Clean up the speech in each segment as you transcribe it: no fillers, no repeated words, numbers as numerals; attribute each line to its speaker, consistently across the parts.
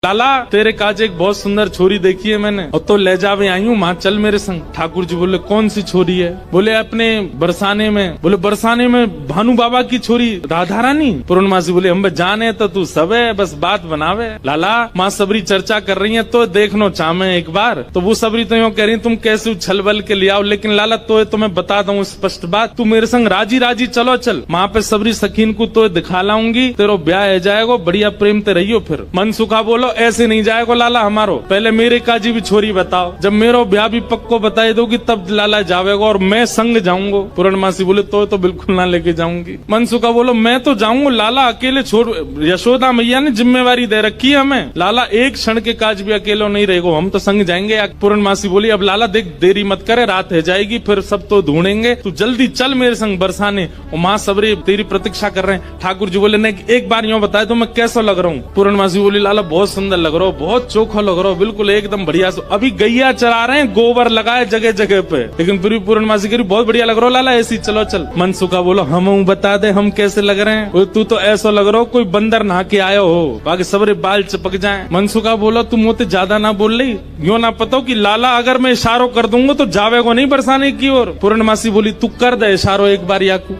Speaker 1: लाला तेरे काज एक बहुत सुंदर छोरी देखी है मैंने, और तो ले जावे आई हूँ, माँ चल मेरे संग। ठाकुर जी बोले कौन सी छोरी है? बोले अपने बरसाने में। बोले बरसाने में भानु बाबा की छोरी राधा रानी? पूर्णमासी बोले हम जाने तो तू सब है, बस बात बनावे। लाला माँ सबरी चर्चा कर रही है तो देखनो चाहे एक बार। तो वो सबरी तो यूँ कह रही तुम कैसे उछल बल के ले आओ, लेकिन लाला तो मैं बता दूं स्पष्ट बात, तू मेरे संग राजी राजी चलो चल, वहाँ पे सबरी सखीन को तो दिखा लाऊंगी, तेरो ब्याह हो जाएगा, बढ़िया प्रेम ते रहियो। फिर मनसुखा बोलो ऐसे नहीं जाएगा लाला हमारो, पहले मेरे काजी भी छोरी बताओ, जब मेरो ब्याह भी पक्को बताई दोगी तब लाला जावेगा और मैं संग जाऊंगा। पूर्णमासी बोले तो बिल्कुल ना लेके जाऊंगी। मनसुखा बोलो मैं तो जाऊंगा लाला, अकेले छोड़, यशोदा मैया ने जिम्मेवारी दे रखी है हमें, लाला एक क्षण के काज भी अकेलो नहीं रहेगा, हम तो संग जाएंगे। पूर्णमासी बोली अब लाला देख देरी मत करे, रात है जाएगी, फिर सब तो ढूंढेंगे, तू जल्दी चल मेरे संग बरसाने, और माँ सबरी तेरी प्रतीक्षा कर रहे हैं। ठाकुर जी बोले नहीं एक बार यूँ बताए तो मैं कैसा लग रहा हूँ? पूर्णमासी बोली लाला बहुत सुंदर लग रहा हो, बहुत चोखा लग रहा हो, बिल्कुल एकदम बढ़िया। अभी गैया चरा रहे हैं, गोबर लगाए जगह जगह पे, लेकिन फिर भी पूर्णमासी कह रही बहुत बढ़िया लग रहा हो लाला, ऐसी चलो चल। मनसुखा बोलो हम बता दे हम कैसे लग रहे हैं? तू तो ऐसा लग रहा हो कोई बंदर नहा के आयो हो, बाकी सबरे बाल चिपक जाए। मनसुखा बोलो तुम मुझे ज्यादा ना बोल रही, यो ना पता कि लाला अगर मैं इशारो कर दूंगा तो जावेगा नहीं बरसाने की ओर। पूर्णमासी बोली तू कर दे इशारो एक बार याकू।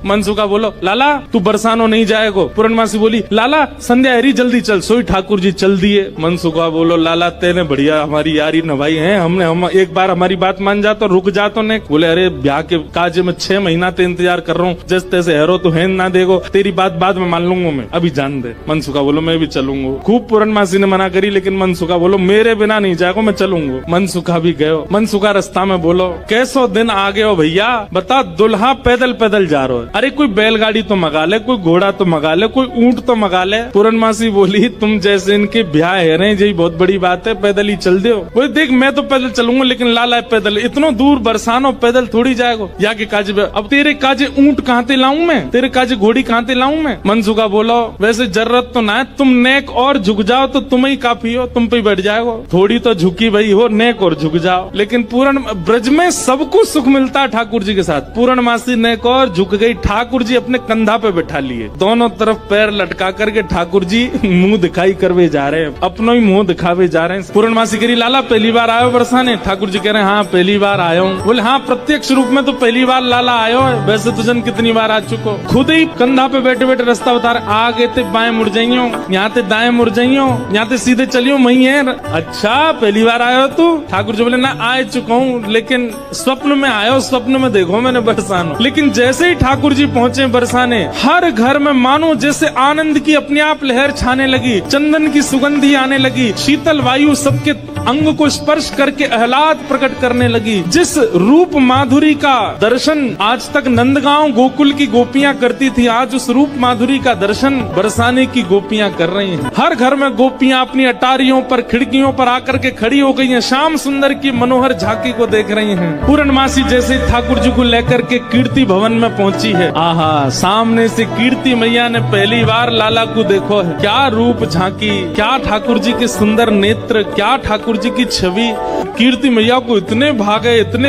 Speaker 1: मनसुखा बोलो लाला तू बरसानो नहीं जाएगो। पूर्णमासी बोली लाला संध्या हरी जल्दी चल, सोई ठाकुर जी चल दिए। मनसुखा बोलो लाला तेने बढ़िया हमारी यारी नभाई है, हम एक बार हमारी बात मान जा तो रुक जा तो ने। बोले अरे ब्याह के काज में 6 महीना ते इंतजार कर रहा हूँ, जैसे तैसे हेरो तो है ना देगो, तेरी बात बाद में मान लूंगा मैं, अभी जान दे। मनसुखा बोलो मैं भी चलूंगा। खूब पूर्णमासी ने मना करी, लेकिन मनसुखा बोलो मेरे बिना नहीं जाएगा, मैं चलूंगा। मनसुखा भी गयो। मनसुखा रास्ता में बोलो कैसो दिन आ गए हो भैया, बता दुल्हा पैदल पैदल जा रहा है, अरे कोई बैलगाड़ी तो मंगा ले, कोई घोड़ा तो मंगा ले, कोई ऊंट तो मंगा ले। पूर्णमासी बोली तुम जैसे इनके ब्याह है रहे यही बहुत बड़ी बात है, पैदल ही चल दो। बोले देख मैं तो पैदल चलूंगा, लेकिन लाला पैदल इतना दूर बरसानो पैदल थोड़ी जाएगा, या के काजे अब तेरे काजे ऊंट कहाँ ते लाऊं मैं, तेरे काजे घोड़ी कहाँ ते लाऊं मैं? मनसुखा बोलो वैसे जरूरत तो ना है, तुम नेक और झुक जाओ तो तुम ही काफी हो, तुम पे बैठ जाएगो, थोड़ी तो झुकी भाई हो, नेक और झुक जाओ। लेकिन पूर्ण ब्रज में सबको सुख मिलता है ठाकुर जी के साथ। पूर्णमासी नेक और झुक गई, ठाकुर जी अपने कंधा पे बैठा लिए, दोनों तरफ पैर लटका करके ठाकुर जी मुंह दिखाई करवे जा रहे हैं, अपना ही मुंह दिखावे जा रहे हैं। पूर्णमासी करी लाला पहली बार आयो बरसाने? ठाकुर जी कह रहे हैं हाँ पहली बार आयो हूँ। बोले हाँ प्रत्यक्ष रूप में तो पहली बार लाला आयो है, वैसे तो जन कितनी बार आ चुको। खुद ही कंधा पे बैठे बैठे रास्ता बता रहे, आगे ते बाएं मुड़ जाइयो, यहाँ ते दाएं मुड़ जाइयो, यहाँ ते सीधे चलियो, वही है। अच्छा पहली बार आयो तू? ठाकुर जी बोले ना आ चुका हूँ, लेकिन स्वप्न में आयो, स्वप्न में देखो मैंने बरसानो। लेकिन जैसे ही ठाकुर जी पहुँचे बरसाने, हर घर में मानो जैसे आनंद की अपने आप लहर छाने लगी, चंदन की सुगंधी आने लगी, शीतल वायु सबके अंग को स्पर्श करके आह्लाद प्रकट करने लगी। जिस रूप माधुरी का दर्शन आज तक नंदगांव गोकुल की गोपियां करती थी, आज उस रूप माधुरी का दर्शन बरसाने की गोपियां कर रही हैं। हर घर में गोपियां अपनी अटारियों पर खिड़कियों पर आकर के खड़ी हो गई हैं, श्याम सुंदर की मनोहर झांकी को देख रही हैं। पूर्णमासी जैसे ठाकुर जी को लेकर के कीर्ति भवन में पहुंची है, आहा सामने से कीर्ति मैया ने पहली बार लाला को देखो है, क्या रूप झांकी, क्या ठाकुर जी के सुंदर नेत्र, क्या ठाकुर जी की छवि। कीर्ति मैया को इतने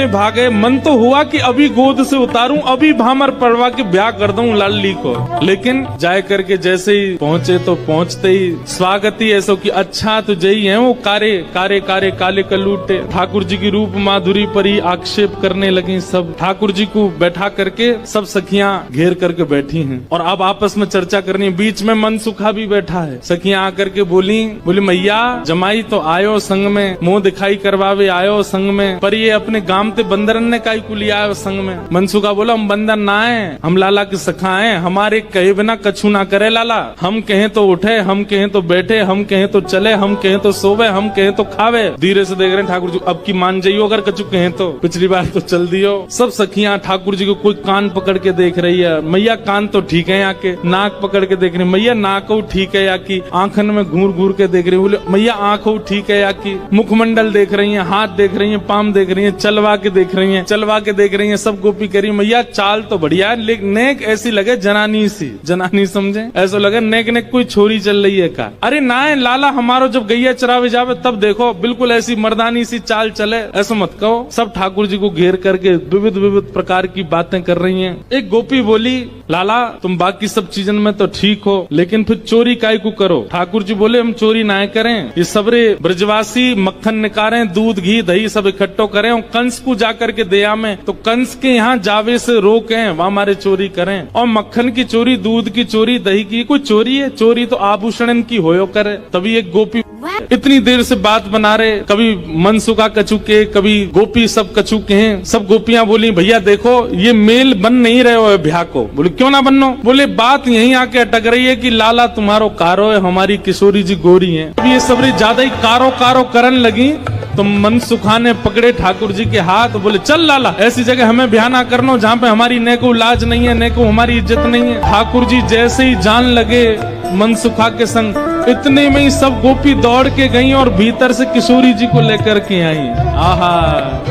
Speaker 1: भागे, मन तो हुआ कि अभी गोद से उतारूं, अभी भामर पड़वा के ब्याह कर दूं लाली को। लेकिन जाए करके जैसे ही पहुंचे तो पहुंचते ही स्वागत ही ऐसा कि अच्छा तुझे ही है वो कारे कारे कारे काले कलूटे। ठाकुर जी की रूप माधुरी पर ही आक्षेप करने लगी सब। ठाकुर जी को बैठा करके सब सखियां घेर करके बैठी हैं और अब आपस में चर्चा करनी है। बीच में मनसुखा भी बैठा है। सखियां आकर के बोली मैया जमाई तो आयो संग में, मुंह दिखाई करवावे आयो संग में, पर ये अपने गांव ते बंदरन ने काई को लिया आयो संग में। मनसुखा बोला हम बंदर ना है, हम लाला की सखा है, हमारे कहे बिना कछु ना करे लाला। हम कहें तो उठे, हम कहें तो बैठे, हम कहें तो चले, हम कहें तो सोवे, हम कहें तो खावे। धीरे से देख रहे हैं ठाकुर जी, अब की मान जाइयो अगर कछु कहें तो, पिछली बार तो चल दियो। सब सखियां ठाकुर जी को कोई कान पकड़ के देख रही है, मैया कान तो ठीक है यहाँ के, नाक पकड़ के देख रही, मैया नाक ठीक है या की, आंखन में घूर घूर के देख रही, बोले मैया आंख ठीक है या की। मुखमंडल देख रही हैं, हाथ देख रही हैं, पाम देख रही हैं, चलवा के देख रही हैं, चलवा के देख रही हैं, सब गोपी कह रही मैया चाल तो बढ़िया है, लेकिन नेक ऐसी लगे जनानी सी, जनानी समझे, ऐसा लगे नेक नेक कोई छोरी चल रही है का। अरे ना है लाला, हमारो जब गैया चरावे जावे तब देखो बिल्कुल ऐसी मर्दानी सी चाल चले, ऐसा मत कहो। सब ठाकुर जी को घेर करके विविध विविध प्रकार की बातें कर रही हैं। एक गोपी बोली लाला तुम बाकी सब चीजन में तो ठीक हो, लेकिन फिर चोरी काय को करो। ठाकुर जी बोले हम चोरी ना करें, ये सबरे ब्रजवासी मक्खन निकालें, दूध घी दही सब इकट्ठो करें और कंस को जाकर के दया में, तो कंस के यहाँ जावे से रोकें, वहाँ हमारे चोरी करें। और मक्खन की चोरी, दूध की चोरी, दही की कोई चोरी है? चोरी तो आभूषण की होयो करे। तभी एक गोपी इतनी देर से बात बना रहे, कभी मनसुखा कछुके, कभी गोपी सब कछुके हैं। सब गोपियां बोली भैया देखो ये मेल बन नहीं रहे हो ब्याह को। बोले क्यों ना बनो? बोले बात यहीं आके अटक रही है कि लाला तुम्हारो कारो है, हमारी किशोरी जी गोरी हैं। अब ये सबरी ज्यादा ही कारो कारो करन लगी तो मनसुखा ने पकड़े ठाकुर जी के हाथ, बोले चल लाला ऐसी जगह हमें ब्याह ना करना जहाँ पे हमारी न को लाज नहीं है, न को हमारी इज्जत नहीं है। ठाकुर जी जैसे ही जान लगे मनसुखा के संग, इतने में ही सब गोपी दौड़ के गई और भीतर से किशोरी जी को लेकर के आई। आहा,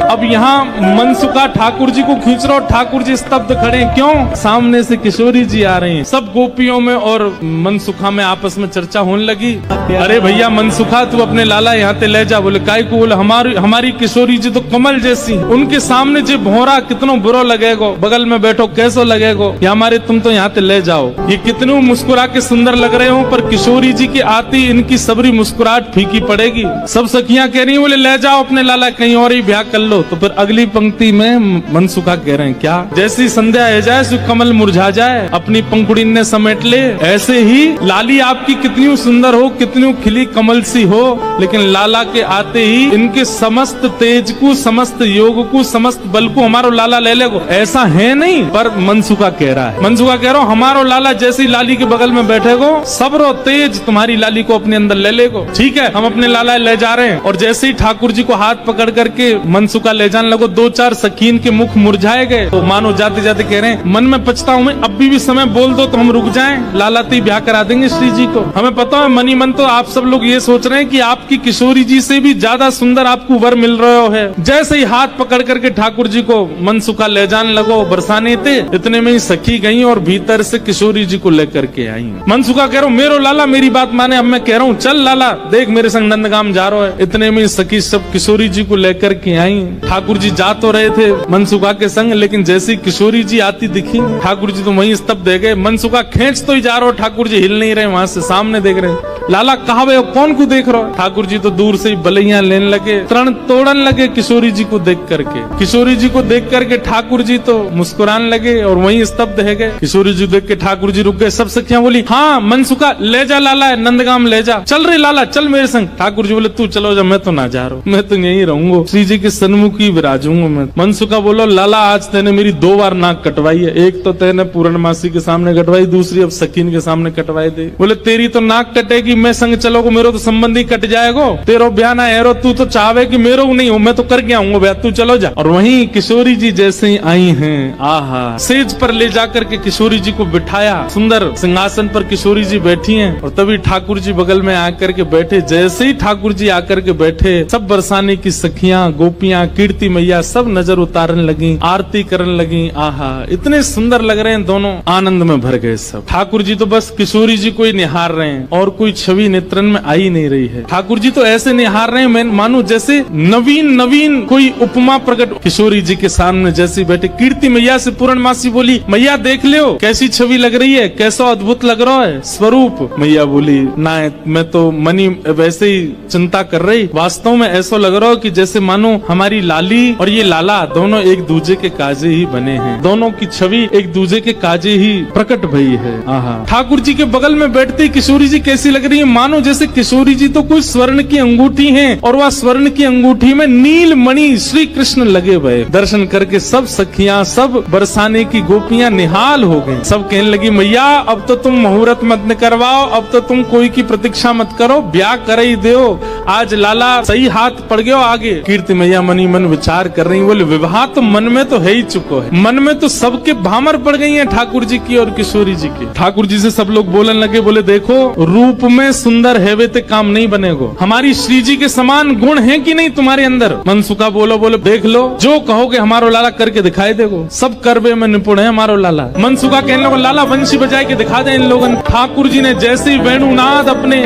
Speaker 1: अब यहाँ मनसुखा ठाकुर जी को खींच रहा, ठाकुर जी स्तब्ध खड़े, क्यों? सामने से किशोरी जी आ रही हैं। सब गोपियों में और मनसुखा में आपस में चर्चा होने लगी। अरे भैया मनसुखा तू अपने लाला यहाँ ते ले जा। बोले काय को? बोले हमारी किशोरी जी तो कमल जैसी, उनके सामने जो भोरा कितनो बुरो लगेगो, बगल में बैठो कैसो लगेगो, या हमारे तुम तो यहाँ ते ले जाओ। ये कितनों मुस्कुरा के सुंदर लग रहे हो, पर किशोरी जी की आती इनकी सबरी मुस्कुराहट फीकी पड़ेगी। सब सखियां कह रही बोले ले जाओ अपने लाला, कहीं और ही ब्याह कर लो। तो फिर अगली पंक्ति में मनसुखा कह रहे हैं क्या? जैसी संध्या है जाए सो कमल मुरझा जाए, अपनी पंखुड़ी ने समेट ले, ऐसे ही लाली आपकी कितनी सुंदर हो, कितनी खिली कमल सी हो, लेकिन लाला के आते ही इनके समस्त तेज को, समस्त योग को, समस्त बल को हमारो लाला ले लेगो। ऐसा है नहीं, पर मनसुखा कह रहा है। मनसुखा कह रहा हूँ हमारो लाला जैसी लाली के बगल में बैठेगो, सबरो तेज तुम्हारी लाली को अपने अंदर ले लेगो। ठीक है हम अपने लाला ले जा रहे हैं। और जैसे ही ठाकुर जी को हाथ पकड़ करके मनसुखा ले जाने लगो, दो चार सखीन के मुख मुरझाए गए। तो मानो जाते जाते कह रहे हैं मन में पछता हूँ मैं, अब भी समय बोल दो तो हम रुक जाएं, लाला ती ब्याह करा देंगे श्री जी को। हमें पता है मनी मन तो आप सब लोग ये सोच रहे हैं कि आपकी किशोरी जी से भी ज्यादा सुंदर आपको वर मिल रहा है। जैसे ही हाथ पकड़ करके ठाकुर जी को मनसुखा ले जाने लगो, बरसाने थे, इतने में ही सखी गई और भीतर से किशोरी जी को लेकर के आई। मनसुखा कह रहा हूँ मेरो लाला मेरी बात माने, अब मैं कह रहा हूँ चल लाला देख मेरे संग नंदगाम जा रहा है। इतने में सखी सब किशोरी जी को लेकर के आई। ठाकुर जी जा तो रहे थे मनसुखा के संग, लेकिन जैसी किशोरी जी आती दिखी ठाकुर जी तो वहीं स्तब्ध दे गए। मनसुखा खींच तो ही जा रहा हो, ठाकुर जी हिल नहीं रहे, वहां से सामने देख रहे। लाला कहा वे कौन को देख रहे हो? ठाकुर जी तो दूर से ही बलैया लेने लगे, तरण तोड़न लगे किशोरी जी को देख करके। किशोरी जी को देख करके ठाकुर जी तो मुस्कुराने लगे और वहीं स्तब्ध है गए। किशोरी जी देख के ठाकुर जी रुक गए। सब सखियां बोली हाँ मनसुखा ले जा लाला, नंदगाम ले जा। चल रहे लाला चल मेरे संग। ठाकुर जी बोले तू चलो जा, मैं तो ना जा रहा हूँ, मैं तो यहीं रहूंगा, श्री जी के सन्मुख ही विराजूंगा मैं। मनसुखा बोलो लाला आज तेने मेरी 2 बार नाक कटवाई है, एक तो तेने पूर्णमासी के सामने कटवाई, दूसरी अब सकीन के सामने कटवाई दे। बोले तेरी तो नाक कटेगी, मैं संग चलोगो, मेरो तो संबंधी कट जाएगो, तेरो ब्याह ना है, तू तो चाहे कि मेरो नहीं हो, मैं तो कर गया हूँ ब्याह, तू चलो जा। और वहीं किशोरी जी जैसे ही आई हैं, आहा, सेज पर ले जाकर के किशोरी जी को बिठाया, सुंदर सिंहासन पर किशोरी जी बैठी हैं। और तभी ठाकुर जी बगल में आकर के बैठे। जैसे ही ठाकुर जी आकर के बैठे, सब बरसाने की सखियां, गोपियां, कीर्ति मैया सब नजर उतारने लगी, आरती करने लगी। आहा, इतने सुंदर लग रहे हैं दोनों, आनंद में भर गए सब। ठाकुर जी तो बस किशोरी जी को ही निहार रहे हैं और कोई छवि नेत्रन में आई नहीं रही है। ठाकुर जी तो ऐसे निहार रहे हैं मैं मानो जैसे नवीन कोई उपमा प्रकट। किशोरी जी के सामने जैसे बैठे, कीर्ति मैया से पूर्णमासी बोली मैया देख लो कैसी छवि लग रही है, कैसा अद्भुत लग रहा है स्वरूप। मैया बोली ना मैं तो मनी वैसे ही चिंता कर रही, वास्तव में ऐसा लग रहा हो कि जैसे मानो हमारी लाली और ये लाला दोनों एक दूजे के काजे ही बने हैं, दोनों की छवि एक दूजे के काजे ही प्रकट भई है। आहा, ठाकुर जी के बगल में बैठते किशोरी जी कैसी लग रही है, मानो जैसे किशोरी जी तो कुछ स्वर्ण की अंगूठी है और वह स्वर्ण की अंगूठी में नील मणि श्री कृष्ण लगे हुए। दर्शन करके सब सखियां, सब बरसाने की गोपियां निहाल हो गई। सब कहने लगी मैया अब तो तुम मुहूर्त मत करवाओ, अब तो तुम कोई की प्रतीक्षा मत करो, ब्याह कर ही दो, आज लाला सही हाथ पड़ गयो आगे। कीर्ति मैया मनी मन विचार कर रही, बोले विवाह तो मन में तो है ही चुको है, मन में तो सबके भामर पड़ गई है ठाकुर जी की और किशोरी जी की। ठाकुर जी से सब लोग बोलने लगे, बोले देखो रूप में सुंदर है वे ते काम नहीं बनेगो, हमारी श्री जी के समान गुण है कि नहीं तुम्हारे अंदर। मनसुखा बोलो देख लो, जो कहोगे हमारो लाला करके दिखाई देगो, सब करबे में निपुण है हमारो लाला। मनसुखा कहने लगा लाला वंशी बजाए के दिखा दे इन लोगन। ठाकुर जी ने जैसे ही वेणुनाद अपने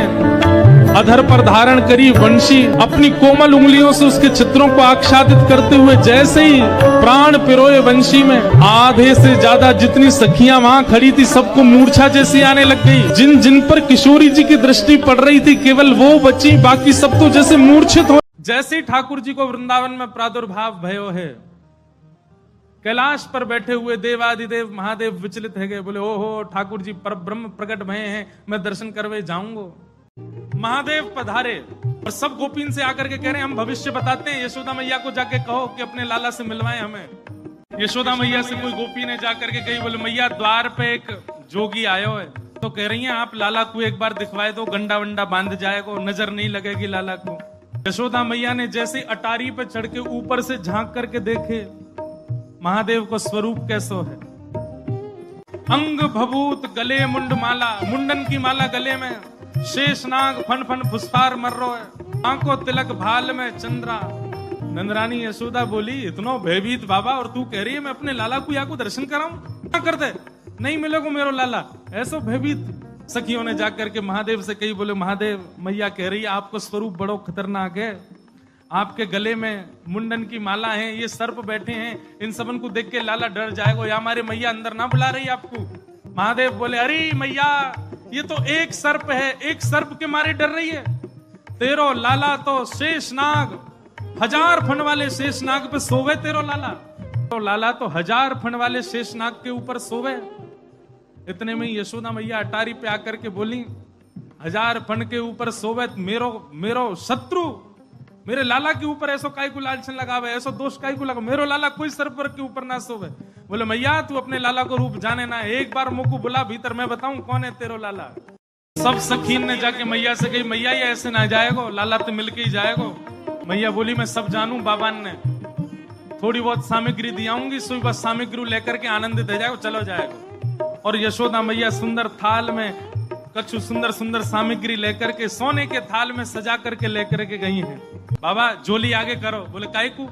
Speaker 1: अधर पर धारण करी, वंशी अपनी कोमल उंगलियों से उसके चित्रों को आच्छादित करते हुए जैसे ही प्राण पिरोए वंशी में, आधे से ज्यादा जितनी सखियां वहां खड़ी थी सबको मूर्छा जैसी आने लग गई। जिन जिन पर किशोरी जी की दृष्टि पड़ रही थी केवल वो बची, बाकी सब तो जैसे मूर्छित हो। जैसे ही ठाकुर जी को वृंदावन में प्रादुर्भाव भयो है, कैलाश पर बैठे हुए देवादिदेव महादेव विचलित है गए, बोले ओहो ठाकुर जी पर ब्रह्म प्रकट भये हैं, मैं दर्शन करवे जाऊंगा। महादेव पधारे और सब गोपीन से आकर के कह रहे हैं हम भविष्य बताते हैं, यशोदा मैया को जाके कहो कि अपने लाला से मिलवाए हमें। यशोदा मैया से कोई गोपी ने जाकर के कही, बोले मैया द्वार पे एक जोगी आयो है, तो कह रही हैं आप लाला को एक बार दिखवाए दो, गंडा वंडा बांध जाएगा, नजर नहीं लगेगी लाला को। यशोदा मैया ने जैसे अटारी पे चढ़ के ऊपर से झांक करके देखे महादेव को स्वरूप कैसो है। अंग भभूत गले मुंड माला, मुंडन की माला गले में, शेषनाग फन फन फुसफार मर रो है, आंखों तिलक भाल में चंद्रा। नंदरानी यशोदा बोली इतनो भयभीत बाबा, और तू कह रही है मैं अपने लाला को या को दर्शन कराऊं, क्या कर दे नहीं मिलेगो मेरो लाला, ऐसो भयभीत। सखियों ने जाकर के महादेव से कही, बोले महादेव मैया कह रही है आपको स्वरूप बड़ो खतरनाक है, आपके गले में मुंडन की माला है, ये सर्प बैठे हैं, इन सबन को देख के लाला डर जाएगा, या हमारे मैया अंदर ना बुला रही आपको। महादेव बोले अरे मैया ये तो एक सर्प है, एक सर्प के मारे डर रही है, तेरो लाला तो शेषनाग 1000 फण वाले शेषनाग पे सोवे, तेरो लाला तो लाला तो 1000 फण वाले शेषनाग के ऊपर सोवे। इतने में यशोदा मैया अटारी पे आकर के बोली 1000 फण के ऊपर सोवे, मेरो शत्रु मेरे लाला के ऊपर ऐसो काय को लालचन लगावे, ऐसो दोष काय को लगा, मेरो लाला कोई सर्प के ऊपर ना सोवे। बोले मैया तू अपने लाला को रूप जाने ना, एक बार मुझको बुला भीतर, मैं बताऊं कौन है तेरो लाला। सब सखीन ने जाके मैया से कही मैया ये ऐसे ना जाएगो, लाला तो मिलके ही जाएगो। मैया बोली मैं सब जानू, बाबान ने थोड़ी बहुत सामग्री दियाऊंगी, सुई बस सामग्री लेकर के आनंदित हो जाएगो, चलो जाएगो। और यशोदा मैया सुंदर थाल में कछु सुंदर सुंदर सामग्री लेकर के सोने के थाल में सजा करके लेकर के गई हैं। बाबा झोली आगे करो, बोले काय को,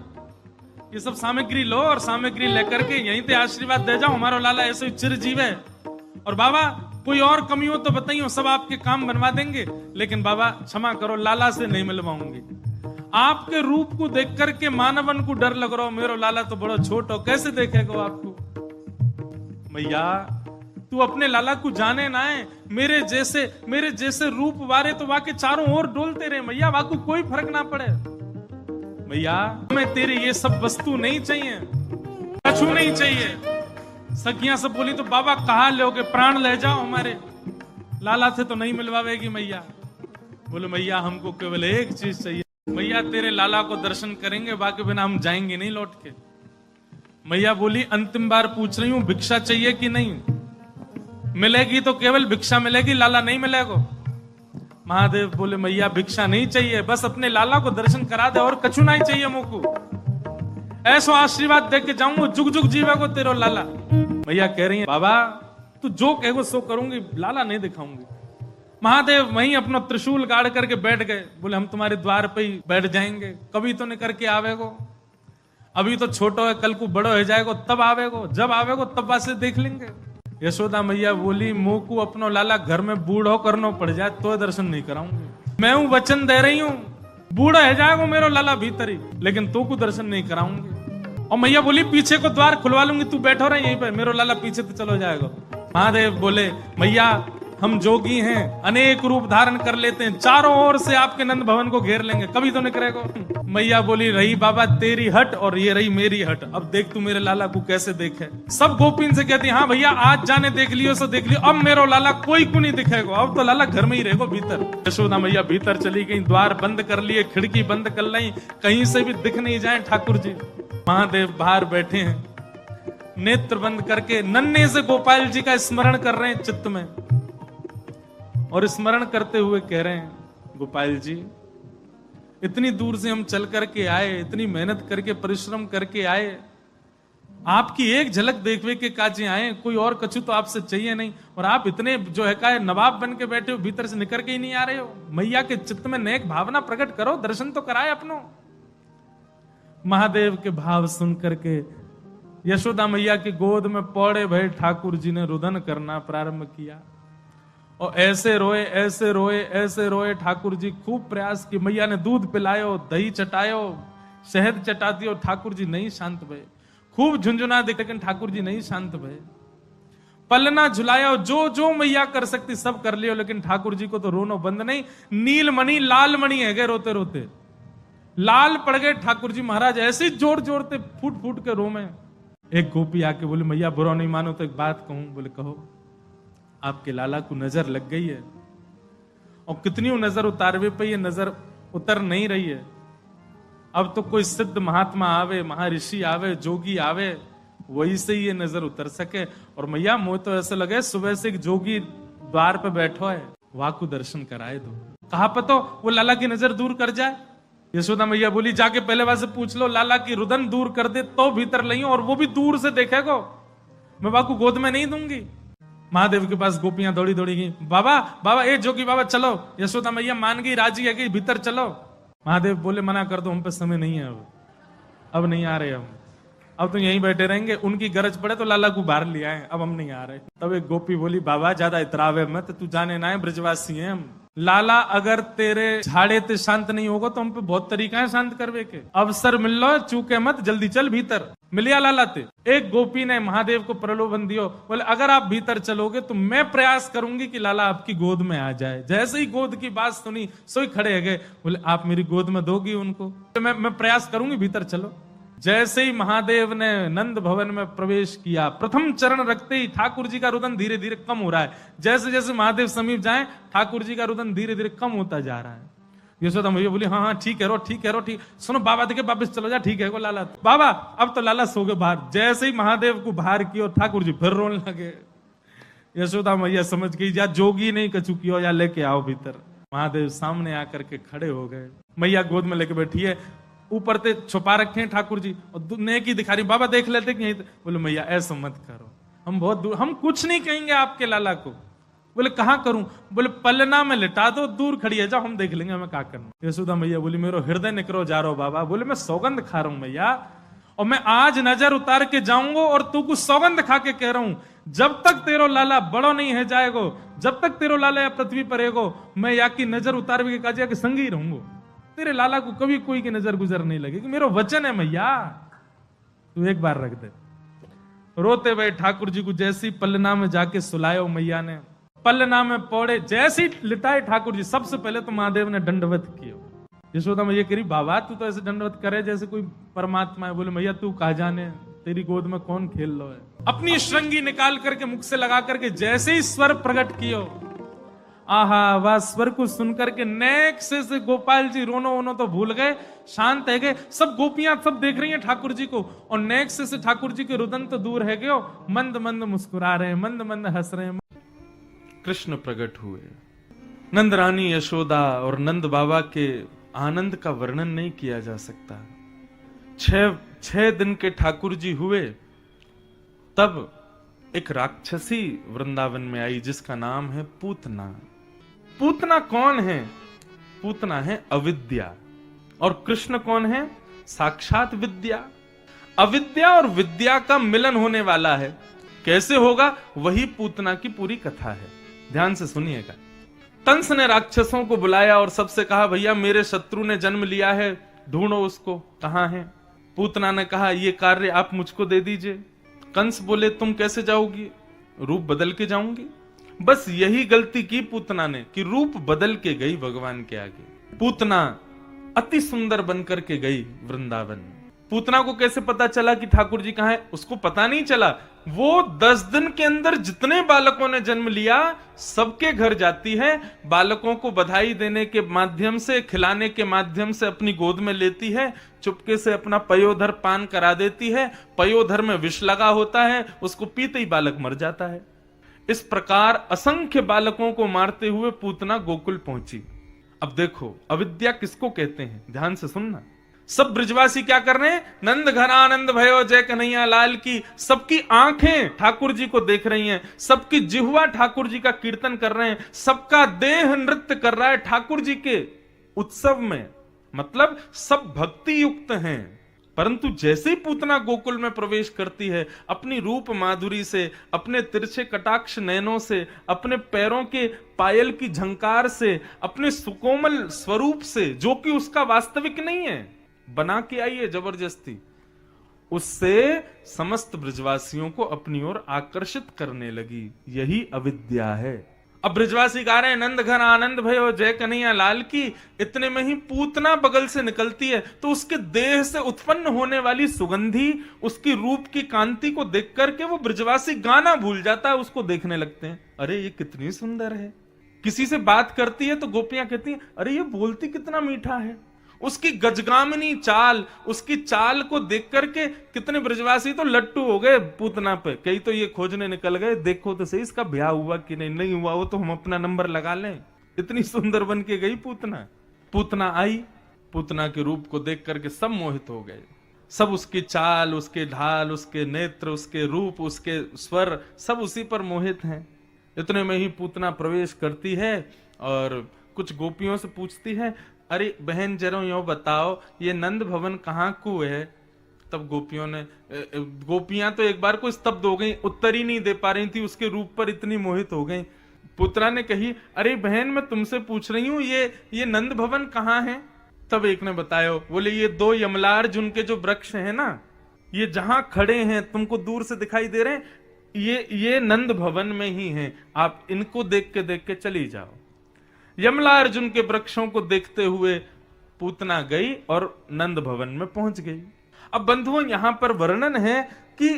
Speaker 1: ये सब सामग्री लो और सामग्री लेकर के यहीं पे आशीर्वाद दे जाओ, हमारा लाला ऐसे चिरजीव है। और बाबा कोई और कमी हो तो बताइए, सब आपके काम बनवा देंगे, लेकिन बाबा क्षमा करो लाला से नहीं मिलवाऊंगी। आपके रूप को देख करके मानवन को डर लग रहा हो, मेरो लाला तो बड़ा छोट हो, कैसे देखेगा आपको। मैया तू अपने लाला को जाने ना है, मेरे जैसे रूप वारे तो वाके चारों ओर डोलते रहे मैया, वाको कोई फर्क ना पड़े। मैया हमें तेरी ये सब वस्तु नहीं चाहिए, कछु नहीं चाहिए। सखियां सब बोली तो बाबा कहा लोगे, प्राण ले जाओ हमारे, लाला से तो नहीं मिलवावेगी मैया। बोले मैया हमको केवल एक चीज चाहिए, मैया तेरे लाला को दर्शन करेंगे, बाकी बिना हम जाएंगे नहीं लौट के। मैया बोली अंतिम बार पूछ रही हूं भिक्षा चाहिए कि नहीं, मिलेगी तो केवल भिक्षा मिलेगी, लाला नहीं मिलेगा। महादेव बोले मैया भिक्षा नहीं चाहिए, बस अपने लाला को दर्शन करा दे और कछु नहीं चाहिए मुझको, ऐसा आशीर्वाद दे के जाऊंगा, जुग जुग जीवेगो तेरो लाला। मैया कह रही है बाबा तू जो कहेगो सो करूंगी, लाला नहीं दिखाऊंगी। महादेव वहीं अपना त्रिशूल गाड़ करके बैठ गए, बोले हम तुम्हारे द्वार पे ही बैठ जाएंगे, कभी तो नहीं करके आवेगो, अभी तो छोटो है, कल को बड़ो हो जाएगो तब आवेगो, जब आवेगो तब वासे देख लेंगे। यशोदा मैया बोली मुंह को अपनो लाला घर में बूढ़ो करना पड़ जाए तो दर्शन नहीं कराऊंगी, मैं हूं वचन दे रही हूं, बूढ़ा है जाएगा मेरो लाला भीतर ही, लेकिन तो को दर्शन नहीं कराऊंगी। और मैया बोली पीछे को द्वार खुलवा लूंगी, तू बैठो रहे यहीं पे, मेरो लाला पीछे तो चलो जाएगा। महादेव बोले मैया हम जोगी हैं, अनेक रूप धारण कर लेते हैं, चारों ओर से आपके नंद भवन को घेर लेंगे, कभी तो नहीं करेगा। मैया बोली रही बाबा तेरी हट और ये रही मेरी हट, अब देख तू मेरे लाला को कैसे देखे। सब गोपीन से कहती हाँ भैया आज जाने देख लियो सो देख लियो, अब मेरो लाला कोई को नहीं दिखेगा, अब तो लाला घर में ही रहेगा भीतर। यशोदा मैया भीतर चली गई, द्वार बंद कर लिए, खिड़की बंद कर ली, कहीं से भी दिख नहीं जाए ठाकुर जी। महादेव बाहर बैठे हैं, नेत्र बंद करके नन्हे से गोपाल जी का स्मरण कर रहे हैं चित्त में, और स्मरण करते हुए कह रहे हैं गोपाल जी इतनी दूर से हम चल करके आए, इतनी मेहनत करके परिश्रम करके आए, आपकी एक झलक देखवे के काजे आए, कोई और कछु तो आपसे चाहिए नहीं, और आप इतने जो है का नवाब बन के बैठे हो, भीतर से निकल के ही नहीं आ रहे हो। मैया के चित्त में नेक भावना प्रकट करो, दर्शन तो कराए अपनो। महादेव के भाव सुन करके यशोदा मैया की गोद में पौड़े भय ठाकुर जी ने रुदन करना प्रारंभ किया, और ऐसे रोए ऐसे रोए ऐसे रोए। ठाकुर जी खूब प्रयास की, मैया ने दूध पिलायो, दही चटायो, शहद चटा दियो, ठाकुर जी नहीं शांत भये। खूब झुंझुना दे, लेकिन ठाकुर जी नहीं शांत भये। पलना झुलाया, जो जो मैया कर सकती सब कर लियो, लेकिन ठाकुर जी को तो रोनो बंद नहीं। नीलमणि लाल मणि है गए रोते रोते, लाल पड़ गए ठाकुर जी महाराज, ऐसे जोर जोरते फूट फूट के रो में। एक गोपी आके बोले, मैया बुरा नहीं मानो तो एक बात कहूं। बोले कहो। आपके लाला को नजर लग गई है, और कितनी नजर उतारवे पे ये नजर उतर नहीं रही है। अब तो कोई सिद्ध महात्मा आवे, महर्षि आवे, जोगी आवे, वही से ये नजर उतर सके। और मैया मुझे तो ऐसा लगे सुबह से एक जोगी द्वार पे बैठो है, वहां को दर्शन कराए दो। कहा पतो वो लाला की नजर दूर कर जाए। यशोदा मैया बोली, जाके पहले वहां से पूछ लो, लाला की रुदन दूर कर दे तो भीतर लइयो, और वो भी दूर से देखेगो, मैं बाकू गोद में नहीं दूंगी। महादेव के पास गोपियां दौड़ी दौड़ी गई, बाबा बाबा ए जोगी बाबा चलो। यशोदा मैया मान गई, राजी है कि भीतर चलो। महादेव बोले, मना कर दो, हम पे समय नहीं है, अब नहीं आ रहे हम, अब तो यहीं बैठे रहेंगे, उनकी गरज पड़े तो लाला को बाहर ले आए, अब हम नहीं आ रहे। तब एक गोपी बोली, बाबा ज्यादा इतरावे मत, तू जाने ना है ब्रजवासी हैं हम। लाला अगर तेरे झाड़े ते शांत नहीं होगा तो हम पे बहुत तरीका है शांत करवे के। अवसर मिल लो, चूके मत, जल्दी चल भीतर। मिलिया लाला ते। एक गोपी ने महादेव को प्रलोभन दियो, बोले अगर आप भीतर चलोगे तो मैं प्रयास करूंगी कि लाला आपकी गोद में आ जाए। जैसे ही गोद की बात सुनी, सोई खड़े गए, बोले आप मेरी गोद में दोगी उनको? तो मैं प्रयास करूंगी, भीतर चलो। जैसे ही महादेव ने नंद भवन में प्रवेश किया, प्रथम चरण रखते ही ठाकुर जी का रुदन धीरे धीरे कम हो रहा है। जैसे जैसे महादेव समीप जाएं, ठाकुर जी का रुदन धीरे धीरे कम होता जा रहा है। यशोदा मैया बोली, हाँ हाँ ठीक है रो, ठीक है रो, ठीक। सुनो बाबा देखे वापिस चलो जा, ठीक है को लाला। बाबा अब तो लाला सो गए बाहर। जैसे ही महादेव को बाहर किया, ठाकुर जी फिर रोने लगे। यशोदा मैया समझ गई, या जोगी नहीं कछु कियो, या लेके आओ भीतर। महादेव सामने आकर के खड़े हो गए, मैया गोद में लेके बैठी है, ऊपर ते छुपा रखे हैं ठाकुर जी, और नेकी दिखा रही। बाबा देख लेते कि बोले मैया ऐसा मत करो, हम बहुत दूर, हम कुछ नहीं कहेंगे आपके लाला को। बोले कहां करूं? बोले पलना में लिटा दो, दूर खड़ी है, जाओ हम देख लेंगे हमें क्या करना। यशोदा मैया बोली, मेरा हृदय निकरो जा रहा बाबा। बोले मैं सौगंध खा रहा हूं मैया, और मैं आज नजर उतार के जाऊंगा, और तू कुछ सौगंध खा के कह रहा हूं, जब तक तेरो लाला बड़ो नहीं है जाएगो, जब तक तेरो लाला पृथ्वी पर रहेगो, मैं या की नजर उतार के काजिया के संग ही रहूंगा। तेरे लाला को कभी कोई की नजर गुजर नहीं लगेगी, मेरा वचन है मैया, तू एक बार रख दे। रोते हुए ठाकुर जी को जैसी पलना में जाके सुलायो मैया ने, पलना में पौड़े जैसी लिटाए ठाकुर जी। सबसे पहले तो महादेव ने दंडवत किया। यशोदा मैया कह रही, बाबा तू तो ऐसे दंडवत करे जैसे कोई परमात्मा है। बोले मैया तू कहा जाने, तेरी गोद में कौन खेल लो है। अपनी श्रृंगी निकाल करके मुख से लगा करके जैसे ही स्वर प्रकट कियो, आहा वह स्वर को सुनकर के नेक से गोपाल जी रोनो वोनो तो भूल गए, शांत है गए। सब गोपियां सब देख रही हैं ठाकुर जी को, और नेक से ठाकुर जी के रुदन तो दूर है गए, मंद मंद मुस्कुरा रहे हैं, मंद मंद हंस रहे हैं। कृष्ण प्रकट हुए। नंद रानी यशोदा और नंद बाबा के आनंद का वर्णन नहीं किया जा सकता। 6 दिन के ठाकुर जी हुए, तब एक राक्षसी वृंदावन में आई जिसका नाम है पूतना। पूतना कौन है? पूतना है अविद्या, और कृष्ण कौन है? साक्षात विद्या। अविद्या और विद्या का मिलन होने वाला है। कैसे होगा? वही पूतना की पूरी कथा है, ध्यान से सुनिएगा। कंस ने राक्षसों को बुलाया और सबसे कहा, भैया मेरे शत्रु ने जन्म लिया है, ढूंढो उसको, कहां है? पूतना ने कहा, ये कार्य आप मुझको दे दीजिए। कंस बोले, तुम कैसे जाओगी? रूप बदल के जाऊंगी। बस यही गलती की पूतना ने कि रूप बदल के गई भगवान के आगे। पूतना अति सुंदर बनकर के गई वृंदावन। पूतना को कैसे पता चला कि ठाकुर जी कहां है? उसको पता नहीं चला। वो 10 दिन के अंदर जितने बालकों ने जन्म लिया सबके घर जाती है, बालकों को बधाई देने के माध्यम से, खिलाने के माध्यम से अपनी गोद में लेती है, चुपके से अपना पयोधर पान करा देती है। पयोधर में विष लगा होता है, उसको पीते ही बालक मर जाता है। इस प्रकार असंख्य बालकों को मारते हुए पूतना गोकुल पहुंची। अब देखो अविद्या किसको कहते हैं, ध्यान से सुनना। सब ब्रजवासी क्या कर रहे हैं, नंद घर आनंद भयो जय कन्हैया लाल की। सबकी आंखें ठाकुर जी को देख रही हैं, सबकी जिह्वा ठाकुर जी का कीर्तन कर रहे हैं, सबका देह नृत्य कर रहा है ठाकुर जी के उत्सव में, मतलब सब भक्ति युक्त हैं। परंतु जैसे ही पूतना गोकुल में प्रवेश करती है, अपनी रूप माधुरी से, अपने तिरछे कटाक्ष नयनों से, अपने पैरों के पायल की झंकार से, अपने सुकोमल स्वरूप से, जो कि उसका वास्तविक नहीं है, बना के आई है जबरदस्ती, उससे समस्त ब्रजवासियों को अपनी ओर आकर्षित करने लगी। यही अविद्या है। अब ब्रजवासी गा रहे हैं नंद घर आनंद भयो जय कन्हैया लाल की। इतने में ही पूतना बगल से निकलती है, तो उसके देह से उत्पन्न होने वाली सुगंधी, उसकी रूप की कांति को देख करके वो ब्रजवासी गाना भूल जाता है, उसको देखने लगते हैं, अरे ये कितनी सुंदर है। किसी से बात करती है तो गोपियां कहती हैं, अरे ये बोलती कितना मीठा है। उसकी गजगामिनी चाल, उसकी चाल को देख करके कितने ब्रजवासी तो लट्टू हो गए पूतना पे। कई तो ये खोजने निकल गए, देखो तो सही इसका ब्याह हुआ कि नहीं, नहीं हुआ हो तो हम अपना नंबर लगा लें। इतनी सुंदर बन के गई पूतना। पूतना आई, पूतना के रूप को देख करके सब मोहित हो गए। सब उसकी चाल, उसके ढाल, उसके नेत्र, उसके रूप, उसके स्वर, सब उसी पर मोहित हैं। इतने में ही पूतना प्रवेश करती है और कुछ गोपियों से पूछती है, अरे बहन जरा यो बताओ ये नंद भवन कहाँ को है। तब गोपियां तो एक बार को स्तब्ध हो गई, उत्तर ही नहीं दे पा रही थी, उसके रूप पर इतनी मोहित हो गई। पुत्रा ने कही, अरे बहन मैं तुमसे पूछ रही हूँ ये नंद भवन कहाँ है। तब एक ने बताया, बोले ये दो यमलार्जुन के जो वृक्ष है ना, ये जहां खड़े हैं तुमको दूर से दिखाई दे रहे हैं, ये नंद भवन में ही हैं, आप इनको देख के चली जाओ। यमलार्जुन के वृक्षों को देखते हुए पूतना गई और नंद भवन में पहुंच गई। अब बंधुओं यहां पर वर्णन है कि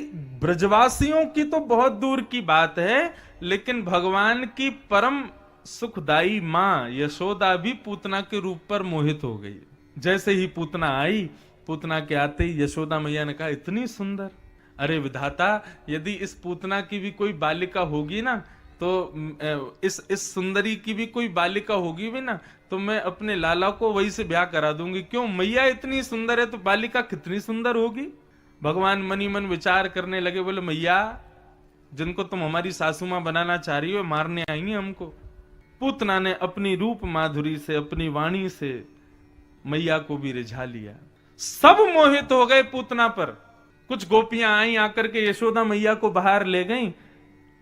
Speaker 1: ब्रजवासियों की तो बहुत दूर की बात है, लेकिन भगवान की परम सुखदाई मां यशोदा भी पूतना के रूप पर मोहित हो गई। जैसे ही पूतना आई, पूतना के आते ही यशोदा मैया ने कहा, इतनी सुंदर, अरे विधाता यदि इस पूतना की भी कोई बालिका होगी ना, तो इस सुंदरी की भी कोई बालिका होगी भी ना, तो मैं अपने लाला को वही से ब्याह करा दूंगी। क्यों, मैया इतनी सुंदर है तो बालिका कितनी सुंदर होगी। भगवान मनी मन विचार करने लगे, बोले मैया जिनको तुम हमारी सासू मां बनाना चाह रही हो मारने आई हैं हमको। पूतना ने अपनी रूप माधुरी से, अपनी वाणी से मैया को भी रिझा लिया। सब मोहित हो गए पूतना पर। कुछ गोपियां आई, आकर के यशोदा मैया को बाहर ले गईं।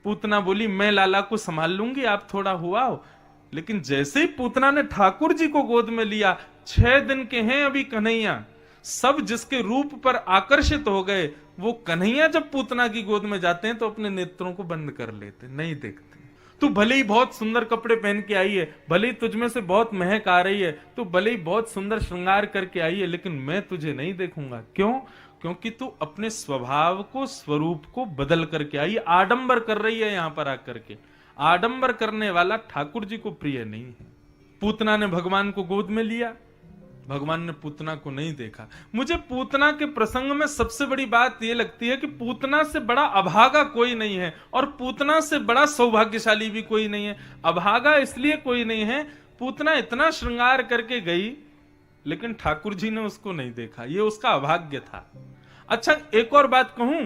Speaker 1: पूतना बोली, मैं लाला को संभाल लूंगी, आप थोड़ा हुआ हो। लेकिन जैसे ही पूतना ने ठाकुर जी को गोद में लिया, 6 दिन के हैं अभी कन्हैया, सब जिसके रूप पर आकर्षित हो गए, वो कन्हैया जब पूतना की गोद में जाते हैं तो अपने नेत्रों को बंद कर लेते, नहीं देखते। तू भले ही बहुत सुंदर कपड़े पहन के आई है, भले ही तुझमें से बहुत महक आ रही है, तू भले ही बहुत सुंदर श्रृंगार करके आई है, लेकिन मैं तुझे नहीं देखूंगा। क्यों? क्योंकि तू अपने स्वभाव को, स्वरूप को बदल करके आई, आडंबर कर रही है। यहां पर आकर के आडंबर करने वाला ठाकुर जी को प्रिय नहीं है। पूतना ने भगवान को गोद में लिया, भगवान ने पूतना को नहीं देखा। मुझे पूतना के प्रसंग में सबसे बड़ी बात यह लगती है कि पूतना से बड़ा अभागा कोई नहीं है और पूतना से बड़ा सौभाग्यशाली भी कोई नहीं है। अभागा इसलिए कोई नहीं है, पूतना इतना श्रृंगार करके गई लेकिन ठाकुर जी ने उसको नहीं देखा, ये उसका अभाग्य था। अच्छा एक और बात कहूं,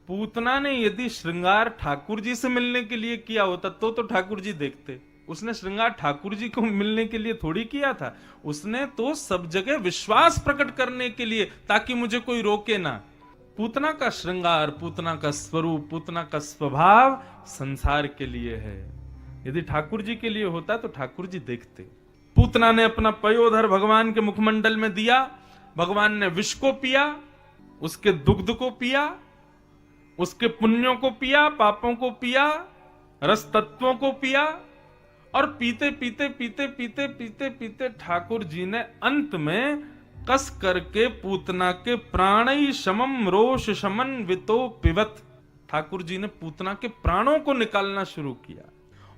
Speaker 1: पूतना ने यदि श्रृंगार ठाकुर जी से मिलने के लिए किया होता तो ठाकुर जी देखते। उसने श्रृंगार ठाकुर जी को मिलने के लिए थोड़ी किया था, उसने तो सब जगह विश्वास प्रकट करने के लिए, ताकि मुझे कोई रोके ना। पूतना का श्रृंगार, पूतना का स्वरूप, पूतना का स्वभाव संसार के लिए है। यदि ठाकुर जी के लिए होता तो ठाकुर जी देखते। पूतना ने अपना पयोधर भगवान के मुखमंडल में दिया, भगवान ने विष को पिया, उसके दुग्ध को पिया, उसके पुण्यों को पिया, पापों को पिया, रस तत्वों को पिया, और पीते पीते पीते पीते पीते पीते ठाकुर जी ने अंत में कस करके पूतना के प्राणई शमम रोष शमन वितो पिबत, ठाकुर जी ने पूतना के प्राणों को निकालना शुरू किया।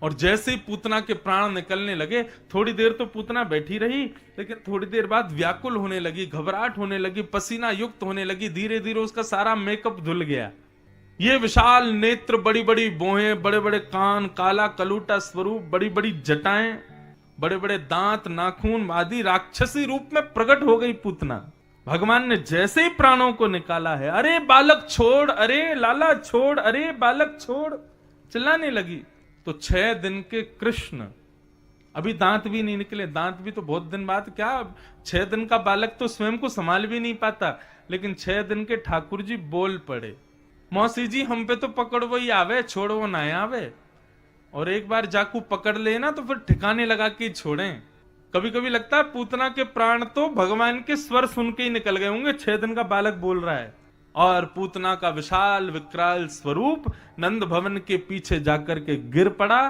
Speaker 1: और जैसे ही पूतना के प्राण निकलने लगे, थोड़ी देर तो पूतना बैठी रही, लेकिन थोड़ी देर बाद व्याकुल होने लगी, घबराहट होने लगी, पसीना युक्त होने लगी, धीरे धीरे उसका सारा मेकअप धुल गया। ये विशाल नेत्र, बड़ी बड़ी भौहें, बड़े बड़े कान, काला कलूटा स्वरूप, बड़ी बड़ी जटाएं, बड़े बड़े दांत, नाखून आदि राक्षसी रूप में प्रकट हो गई पूतना। भगवान ने जैसे ही प्राणों को निकाला है, अरे बालक छोड़, अरे लाला छोड़, अरे बालक छोड़, चिल्लाने लगी। तो 6 दिन के कृष्ण, अभी दांत भी नहीं निकले, दांत भी तो बहुत दिन बाद, क्या 6 दिन का बालक तो स्वयं को संभाल भी नहीं पाता, लेकिन 6 दिन के ठाकुर जी बोल पड़े, मौसी जी हम पे तो पकड़वो ही आवे, छोड़ो ना आवे। और एक बार जाकू पकड़ लेना तो फिर ठिकाने लगा के छोड़ें। कभी कभी लगता है पूतना के प्राण तो भगवान के स्वर सुन के ही निकल गए होंगे, 6 दिन का बालक बोल रहा है। और पूतना का विशाल विकराल स्वरूप नंद भवन के पीछे जाकर के गिर पड़ा,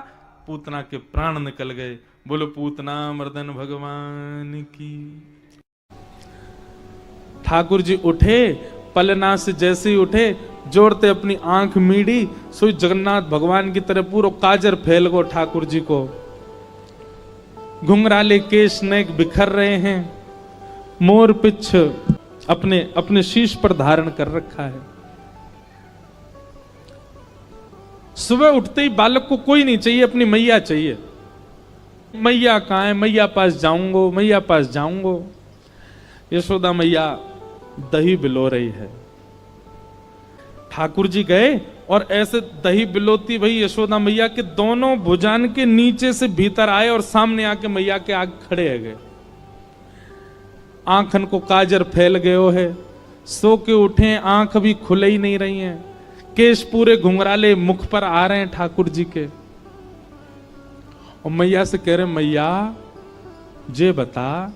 Speaker 1: पूतना के प्राण निकल गए। बोलो पूतना मर्दन भगवान की। ठाकुर जी उठे, पलना से जैसे ही उठे, जोड़ते अपनी आंख मीड़ी, सोई जगन्नाथ भगवान की तरह पूरा काजर फैल गो ठाकुर जी को। घुंघराले केश नेक बिखर रहे हैं, मोर पिछ अपने अपने शीश पर धारण कर रखा है। सुबह उठते ही बालक को कोई नहीं चाहिए, अपनी मैया चाहिए। मैया कहां है, मैया पास जाऊंगो, मैया पास जाऊंगो। यशोदा मैया दही बिलो रही है। ठाकुर जी गए और ऐसे दही बिलोती भाई यशोदा मैया के दोनों भुजान के नीचे से भीतर आए और सामने आके मैया के आगे खड़े है गए। आंखन को काजर फैल गयो है, सो के उठे, आंख भी खुले ही नहीं रही हैं, केश पूरे घुंघराले मुख पर आ रहे हैं ठाकुर जी के। और मैया से कह रहे, मैया जे बता,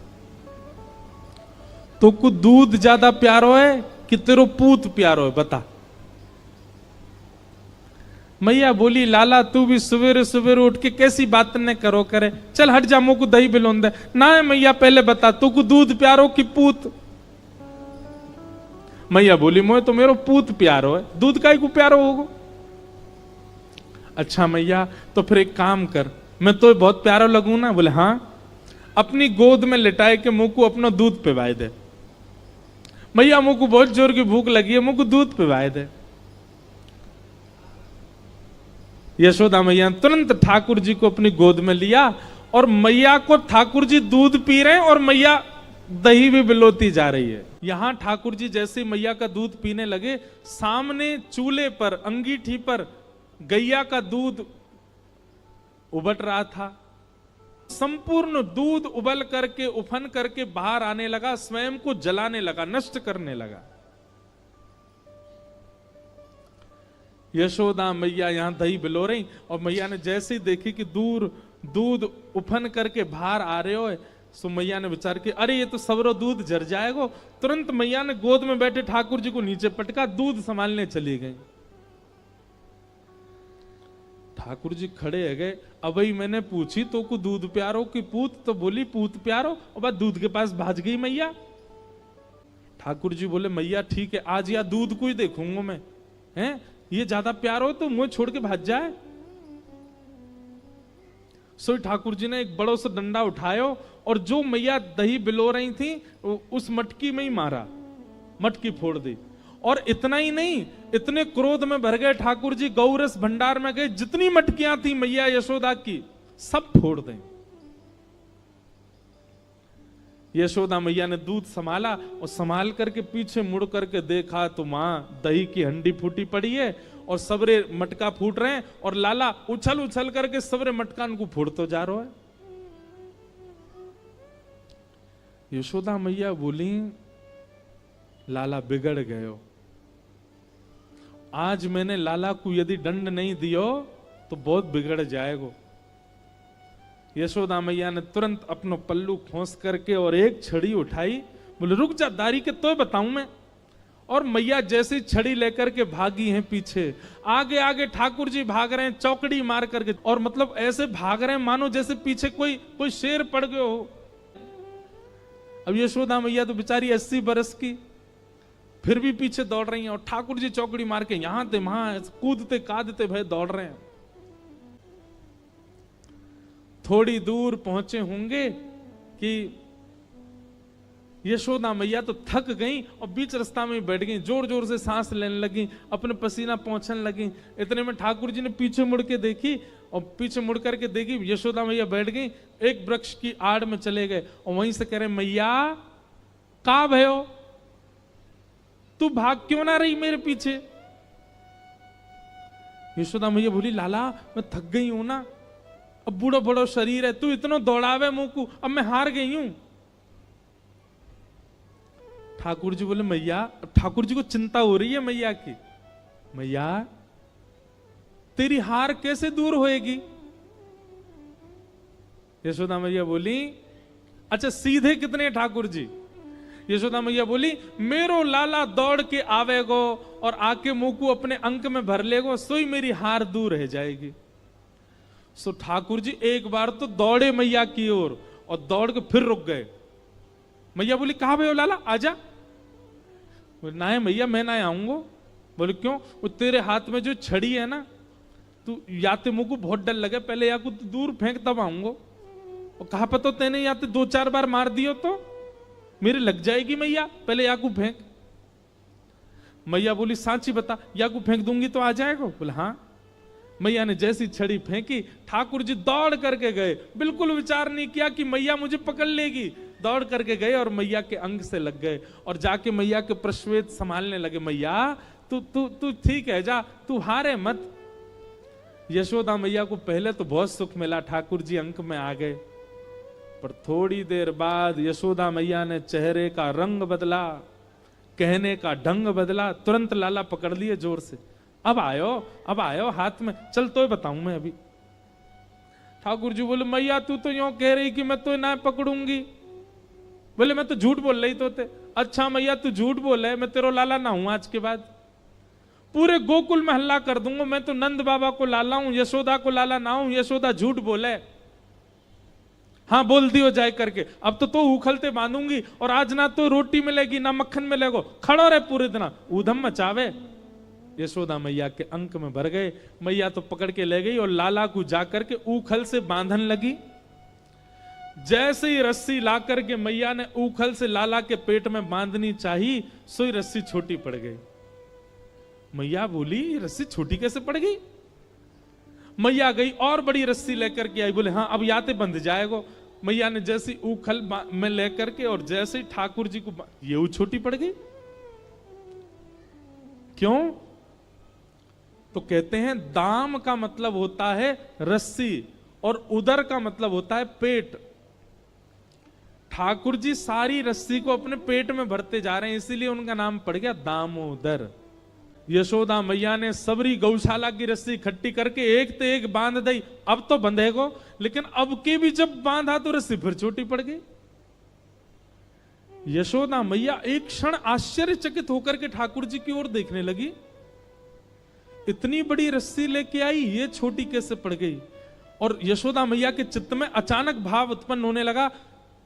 Speaker 1: तो को दूध ज्यादा प्यारो है कि तेरो पूत प्यारो है, बता। मैया बोली, लाला तू भी सवेरे सवेरे उठ के कैसी बात न करो करे, चल हट जा, मुझको दही बिलोन दे। ना है मैया, पहले बता तू को दूध प्यारो कि पूत। मैया बोली, मोए तो मेरो पूत प्यारो है, दूध काई को प्यारो होगो। अच्छा मैया, तो फिर एक काम कर, मैं तो बहुत प्यारो लगू ना। बोले हाँ, अपनी गोद में लिटाए के मुंह को अपना दूध पिवाए दे। मैया मुंह को बहुत जोर की भूख लगी है, मुंह को दूध पिवाए दे। यशोदा मैया तुरंत ठाकुर जी को अपनी गोद में लिया और मैया को ठाकुर जी दूध पी रहे हैं और मैया दही भी बिलोती जा रही है। यहां ठाकुर जी जैसे मैया का दूध पीने लगे, सामने चूल्हे पर अंगीठी पर गैया का दूध उबल रहा था। संपूर्ण दूध उबल करके उफन करके बाहर आने लगा, स्वयं को जलाने लगा, नष्ट करने लगा। यशोदा मैया यहां दही बिलो रही और मैया ने जैसे ही देखी कि दूर दूध उफन करके बाहर आ रहे हो, सो मैया ने विचार किया, अरे ये तो सबरो दूध जर जाएगा। तुरंत मैया ने गोद में बैठे ठाकुर जी को नीचे पटका, दूध संभालने चली गई। ठाकुर जी खड़े है गए। अब ही मैंने पूछी तो को दूध प्यारो कि पूत, तो बोली पूत प्यारो, और बाद दूध के पास भाज गई मैया। ठाकुर जी बोले, मैया ठीक है, आज या दूध को ही देखूंगा मैं, हैं ये ज्यादा प्यार हो तो मुंह छोड़ के भाग जाए। सो ठाकुर जी ने एक बड़ो सा डंडा उठायो और जो मैया दही बिलो रही थी उस मटकी में ही मारा, मटकी फोड़ दी। और इतना ही नहीं, इतने क्रोध में भर गए ठाकुर जी, गौरस भंडार में गए, जितनी मटकियां थी मैया यशोदा की सब फोड़ दें। यशोदा मैया ने दूध संभाला और संभाल करके पीछे मुड़ करके देखा तो मां दही की हंडी फूटी पड़ी है और सबरे मटका फूट रहे हैं और लाला उछल उछल करके सबरे मटकान को फोड़ते जा रहा है। यशोदा मैया बोली, लाला बिगड़ गयो, आज मैंने लाला को यदि दंड नहीं दियो तो बहुत बिगड़ जाएगा। यशोदा मैया ने तुरंत अपनो पल्लू खोस करके और एक छड़ी उठाई, बोले रुक जा दारी के तो बताऊं मैं। और मैया जैसी छड़ी लेकर के भागी हैं पीछे, आगे आगे ठाकुर जी भाग रहे हैं चौकड़ी मार करके, और मतलब ऐसे भाग रहे हैं मानो जैसे पीछे कोई शेर पड़ गए हो। अब यशोदा मैया तो बेचारी 80 बरस की, फिर भी पीछे दौड़ रही हैं और ठाकुर जी चौकड़ी मार के यहां थे वहां कूदते कादते भय दौड़ रहे हैं। थोड़ी दूर पहुंचे होंगे कि यशोदा मैया तो थक गई और बीच रास्ता में बैठ गई, जोर जोर से सांस लेने लगी, अपने पसीना पहुंचने लगी। इतने में ठाकुर जी ने पीछे मुड़ के देखी और पीछे मुड़ करके देखी यशोदा मैया बैठ गई, एक वृक्ष की आड़ में चले गए और वहीं से कह रहे मैया का भयो, तू भाग क्यों ना रही मेरे पीछे। यशोदा मैया बोली लाला मैं थक गई हूं ना, अब बूढ़ा बड़ो शरीर है, तू इतना दौड़ावे मुंह को, अब मैं हार गई हूं। ठाकुर जी बोले मैया, ठाकुर जी को चिंता हो रही है मैया की, मैया तेरी हार कैसे दूर होएगी। यशोदा मैया बोली अच्छा सीधे कितने ठाकुर जी। यशोदा मैया बोली मेरो लाला दौड़ के आवेगो और आके मुंह को अपने अंक में भर लेगो, सोई मेरी हार दूर रह जाएगी। सो ठाकुर जी एक बार तो दौड़े मैया की ओर और दौड़ के फिर रुक गए। मैया बोली कहा भयो लाला आजा। ना है मैया मैं ना आऊंगा। बोले क्यों, वो तेरे हाथ में जो छड़ी है ना, तू या ते मुंह को बहुत डर लगे, पहले या को दूर फेंक तब आऊंगा। और कहा पता तेने या ते 2-4 बार मार दियो तो मेरे लग जाएगी मैया, पहले या को फेंक। मैया बोली सांची बता, या को फेंक दूंगी तो आ जाएगा। बोले हाँ। मैया ने जैसी छड़ी फेंकी, ठाकुर जी दौड़ करके गए, बिल्कुल विचार नहीं किया कि मैया मुझे पकड़ लेगी। दौड़ करके गए और मैया के अंग से लग गए और जाके मैया के प्रश्वेत संभालने लगे। मैया तू तू तू ठीक है, जा तू हारे मत। यशोदा मैया को पहले तो बहुत सुख मिला, ठाकुर जी अंक में आ गए, पर थोड़ी देर बाद यशोदा मैया ने चेहरे का रंग बदला, कहने का ढंग बदला, तुरंत लाला पकड़ लिए जोर से। अब आयो हाथ में, चल तो बताऊं मैं अभी। ठाकुर जी बोले मैया तू तो यूं कह रही कि मैं तो ना पकड़ूंगी। बोले मैं तो झूठ बोल रही तो थे। अच्छा मैया तू झूठ बोले, मैं तेरो लाला ना हूं आज के बाद, पूरे गोकुल में हल्ला कर दूंगा मैं तो नंद बाबा को लाला हूं, यशोदा को लाला ना हूं। यशोदा झूठ बोले, हाँ बोल दियो जाए करके। अब तो उखलते बांधूंगी और आज ना तो रोटी मिलेगी ना मक्खन मिलेगो, खड़ो रहे पूरे दिन, ऊधम मचावे। यशोदा मैया के अंक में भर गए। मैया तो पकड़ के ले गई और लाला को जाकर के ऊखल से बांधन लगी। जैसे ही रस्सी ला करके मैया ने ऊखल से लाला के पेट में बांधनी चाहिए, सोई रस्सी छोटी पड़ गई। मैया बोली रस्सी छोटी कैसे पड़ गई। मैया गई और बड़ी रस्सी लेकर के आई। बोले हाँ अब याते बंध जाएगो। मैया ने जैसी ऊखल में लेकर के और जैसे ही ठाकुर जी को ये छोटी पड़ गई। क्यों, तो कहते हैं दाम का मतलब होता है रस्सी और उदर का मतलब होता है पेट। ठाकुर जी सारी रस्सी को अपने पेट में भरते जा रहे हैं, इसीलिए उनका नाम पड़ गया दामोदर। यशोदा मैया ने सबरी गौशाला की रस्सी इकट्ठी करके एक ते एक बांध दी। अब तो बंधेगो, लेकिन अब के भी जब बांधा तो रस्सी फिर छोटी पड़ गई। यशोदा मैया एक क्षण आश्चर्यचकित होकर के ठाकुर जी की ओर देखने लगी। इतनी बड़ी रस्सी लेके आई, ये छोटी कैसे पड़ गई। और यशोदा मैया के चित्त में अचानक भाव उत्पन्न होने लगा।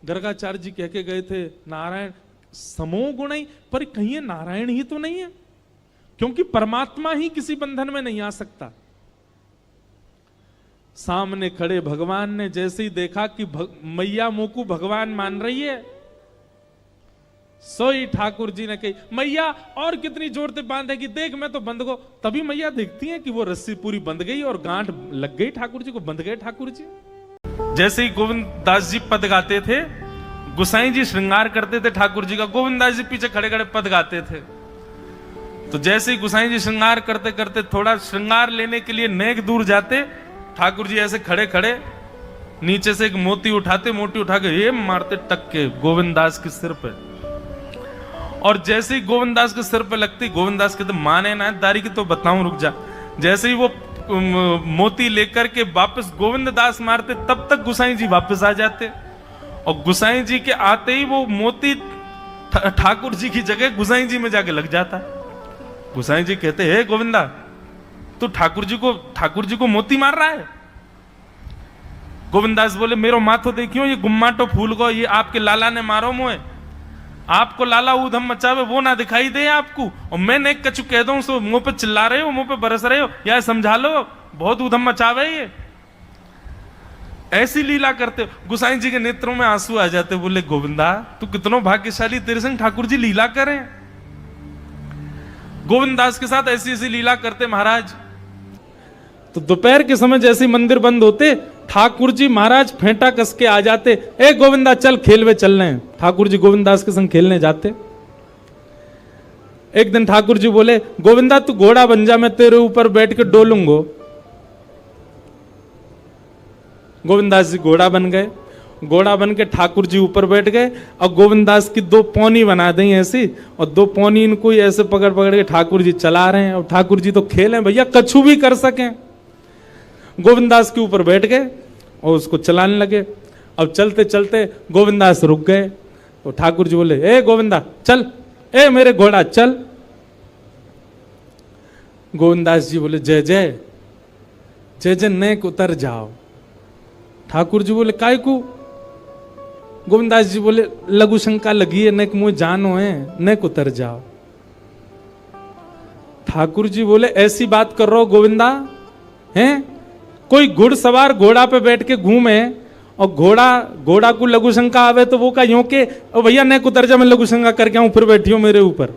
Speaker 1: गर्गाचार्य जी कह के गए थे नारायण समो गुण, पर कहीं ये नारायण ही तो नहीं है, क्योंकि परमात्मा ही किसी बंधन में नहीं आ सकता। सामने खड़े भगवान ने जैसे ही देखा कि मैया मुंह को भगवान मान रही है, सोई ठाकुर जी ने कही मैया और कितनी जोर से बांधेगी, देख मैं तो बंध गो। तभी मैया देखती है कि वो रस्सी पूरी बंध गई और गांठ लग गई ठाकुर जी को, बंध गए ठाकुर जी। जैसे ही गोविंद दास जी पद गाते थे, गुसाई जी श्रृंगार करते थे ठाकुर जी का, गोविंद दास जी पीछे खड़े खड़े पद गाते थे। तो जैसे ही गुसाई जी श्रृंगार करते करते थोड़ा श्रृंगार लेने के लिए नेक दूर जाते, ठाकुर जी ऐसे खड़े खड़े नीचे से एक मोती उठाते, मोती उठा के ये मारते टक के गोविंद दास के सिर पे। और जैसे ही गोविंद दास के सिर पे लगती, गोविंद दास कहते माने ना दारी की तो बताऊं रुक जा। जैसे ही वो मोती लेकर के वापस गोविंद दास मारते, तब तक गुसाई जी वापस आ जाते। और गुसाई जी के आते ही वो मोती ठाकुर जी की जगह गुसाई जी में जाके लग जाता। गुसाई जी कहते हे गोविंदा, तू ठाकुर जी को मोती मार रहा है। गोविंदास बोले मेरो माथो देखियो, ये गुम्माटो फूल गो, ये आपके लाला ने मारो मोए। आपको लाला ऊधम मचावे वो ना दिखाई दे आपको, और मैं नेक कछु कह दूं सो मुंह पे चिल्ला रहे हो, मुंह पे बरस रहे हो, या समझा लो बहुत ऊधम मचावे ये। ऐसी लीला करते हो। गुसाई जी के नेत्रों में आंसू आ जाते, बोले गोविंदा तू कितनो भाग्यशाली, तेरे संग ठाकुर जी लीला करें। गोविंद दास के साथ ऐसी ऐसी लीला करते महाराज। तो दोपहर के समय जैसे ही मंदिर बंद होते, ठाकुर जी महाराज फेंटा कस के आ जाते, ए गोविंदा चल खेलवे चल रहे हैं। ठाकुर जी गोविंदास के संग खेलने जाते। एक दिन ठाकुर जी बोले, गोविंदा तू घोड़ा बन जा, मैं तेरे ऊपर बैठ के डोलूंगो। गोविंदास जी घोड़ा बन गए। घोड़ा बन के ठाकुर जी ऊपर बैठ गए और गोविंदास की 2 पौनी बना दी ऐसी, और 2 पौनी इनको ऐसे पकड़ पकड़ के ठाकुर जी चला रहे हैं। और ठाकुर जी तो खेले भैया, कछु भी कर सकें। गोविंदास के ऊपर बैठ गए और उसको चलाने लगे। अब चलते चलते गोविंदास रुक गए। तो ठाकुर जी बोले, ए गोविंदा चल, ए मेरे घोड़ा चल। गोविंदास जी बोले, जय जय जय जय, नेक उतर जाओ। ठाकुर जी बोले, काय को? गोविंदास जी बोले, लघु शंका लगी है, नेक मुझे जानो है, नेक उतर जाओ। ठाकुर जी बोले, ऐसी बात कर रहे हो गोविंदा? हैं कोई घुड़सवार घोड़ा पे बैठ के घूमे और घोड़ा को लघु शंका आवे तो वो का यूं के, ओ भैया नेक उतर जा, मैं लघु शंका करके आऊं, फिर बैठी हो मेरे ऊपर।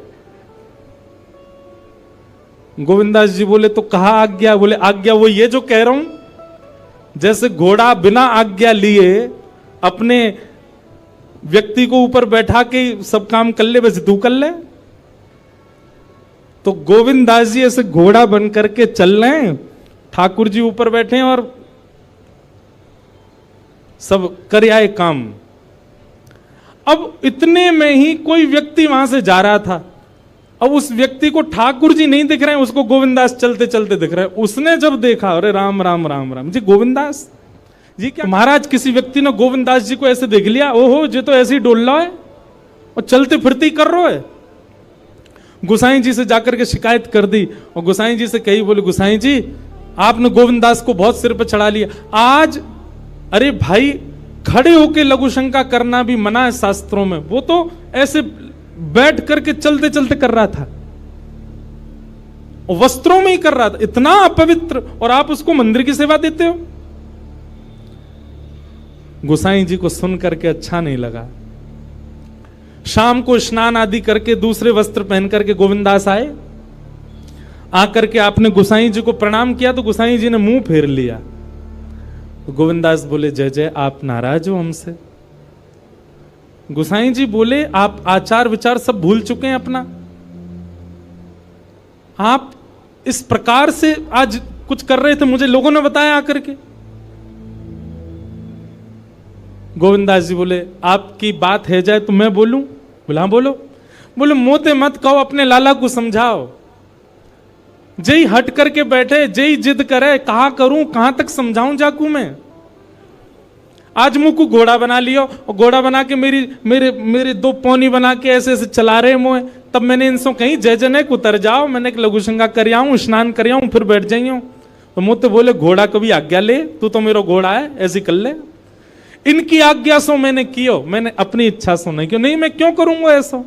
Speaker 1: गोविंदास जी बोले, तो कहा आज्ञा? बोले, आज्ञा वो ये जो कह रहा हूं, जैसे घोड़ा बिना आज्ञा लिए अपने व्यक्ति को ऊपर बैठा के सब काम कर ले, वैसे तू कर ले। तो गोविंदास जी ऐसे घोड़ा बन करके चल रहे हैं, ठाकुर जी ऊपर बैठे हैं और सब कर आए काम। अब इतने में ही कोई व्यक्ति वहां से जा रहा था। अब उस व्यक्ति को ठाकुर जी नहीं दिख रहे हैं, उसको गोविंदास चलते चलते दिख रहे हैं। उसने जब देखा, अरे राम राम राम राम जी, गोविंदास जी क्या? महाराज किसी व्यक्ति ने गोविंदास जी को ऐसे देख लिया, ओहो जी तो ऐसे ही डोल रहा है और चलते फिरते ही कर रहा है। गोसाई जी से जाकर के शिकायत कर दी और गोसाई जी से कही, बोले गोसाई जी आपने गोविंदास को बहुत सिर पर चढ़ा लिया आज। अरे भाई, खड़े होके लघु शंका करना भी मना है शास्त्रों में, वो तो ऐसे बैठ करके चलते चलते कर रहा था, वस्त्रों में ही कर रहा था, इतना अपवित्र, और आप उसको मंदिर की सेवा देते हो। गोसाई जी को सुन करके अच्छा नहीं लगा। शाम को स्नान आदि करके दूसरे वस्त्र पहन करके गोविंदास आए। आकर के आपने गोसाई जी को प्रणाम किया तो गोसाई जी ने मुंह फेर लिया। तो गोविंदास बोले, जय जय, आप नाराज हो हमसे? गोसाई जी बोले, आप आचार विचार सब भूल चुके हैं अपना। आप इस प्रकार से आज कुछ कर रहे थे, मुझे लोगों ने बताया आकर के। गोविंदास जी बोले, आपकी बात है जाए तो मैं बोलूं? बोला हाँ बोलो। बोले, मोते मत कहो, अपने लाला को समझाओ। जय हट करके बैठे, जय जिद करे, कहा करूं, कहां तक समझाऊं जाकू मैं? आज मुंह को घोड़ा बना लियो और घोड़ा बना के मेरे 2 पौनी बना के ऐसे ऐसे चला रहे मुंह। तब मैंने इनसे कहीं जय जय उतर जाओ, मैंने एक लघु शंका कर आऊं, स्नान कर आऊं, फिर बैठ जाइयो। तो मुझे बोले, घोड़ा कभी आज्ञा ले, तू तो मेरा घोड़ा है, ऐसे कर ले। इनकी आज्ञा सो मैंने कियो, मैंने अपनी इच्छा सो नहीं क्यों? नहीं, मैं क्यों करूंगा ऐसा?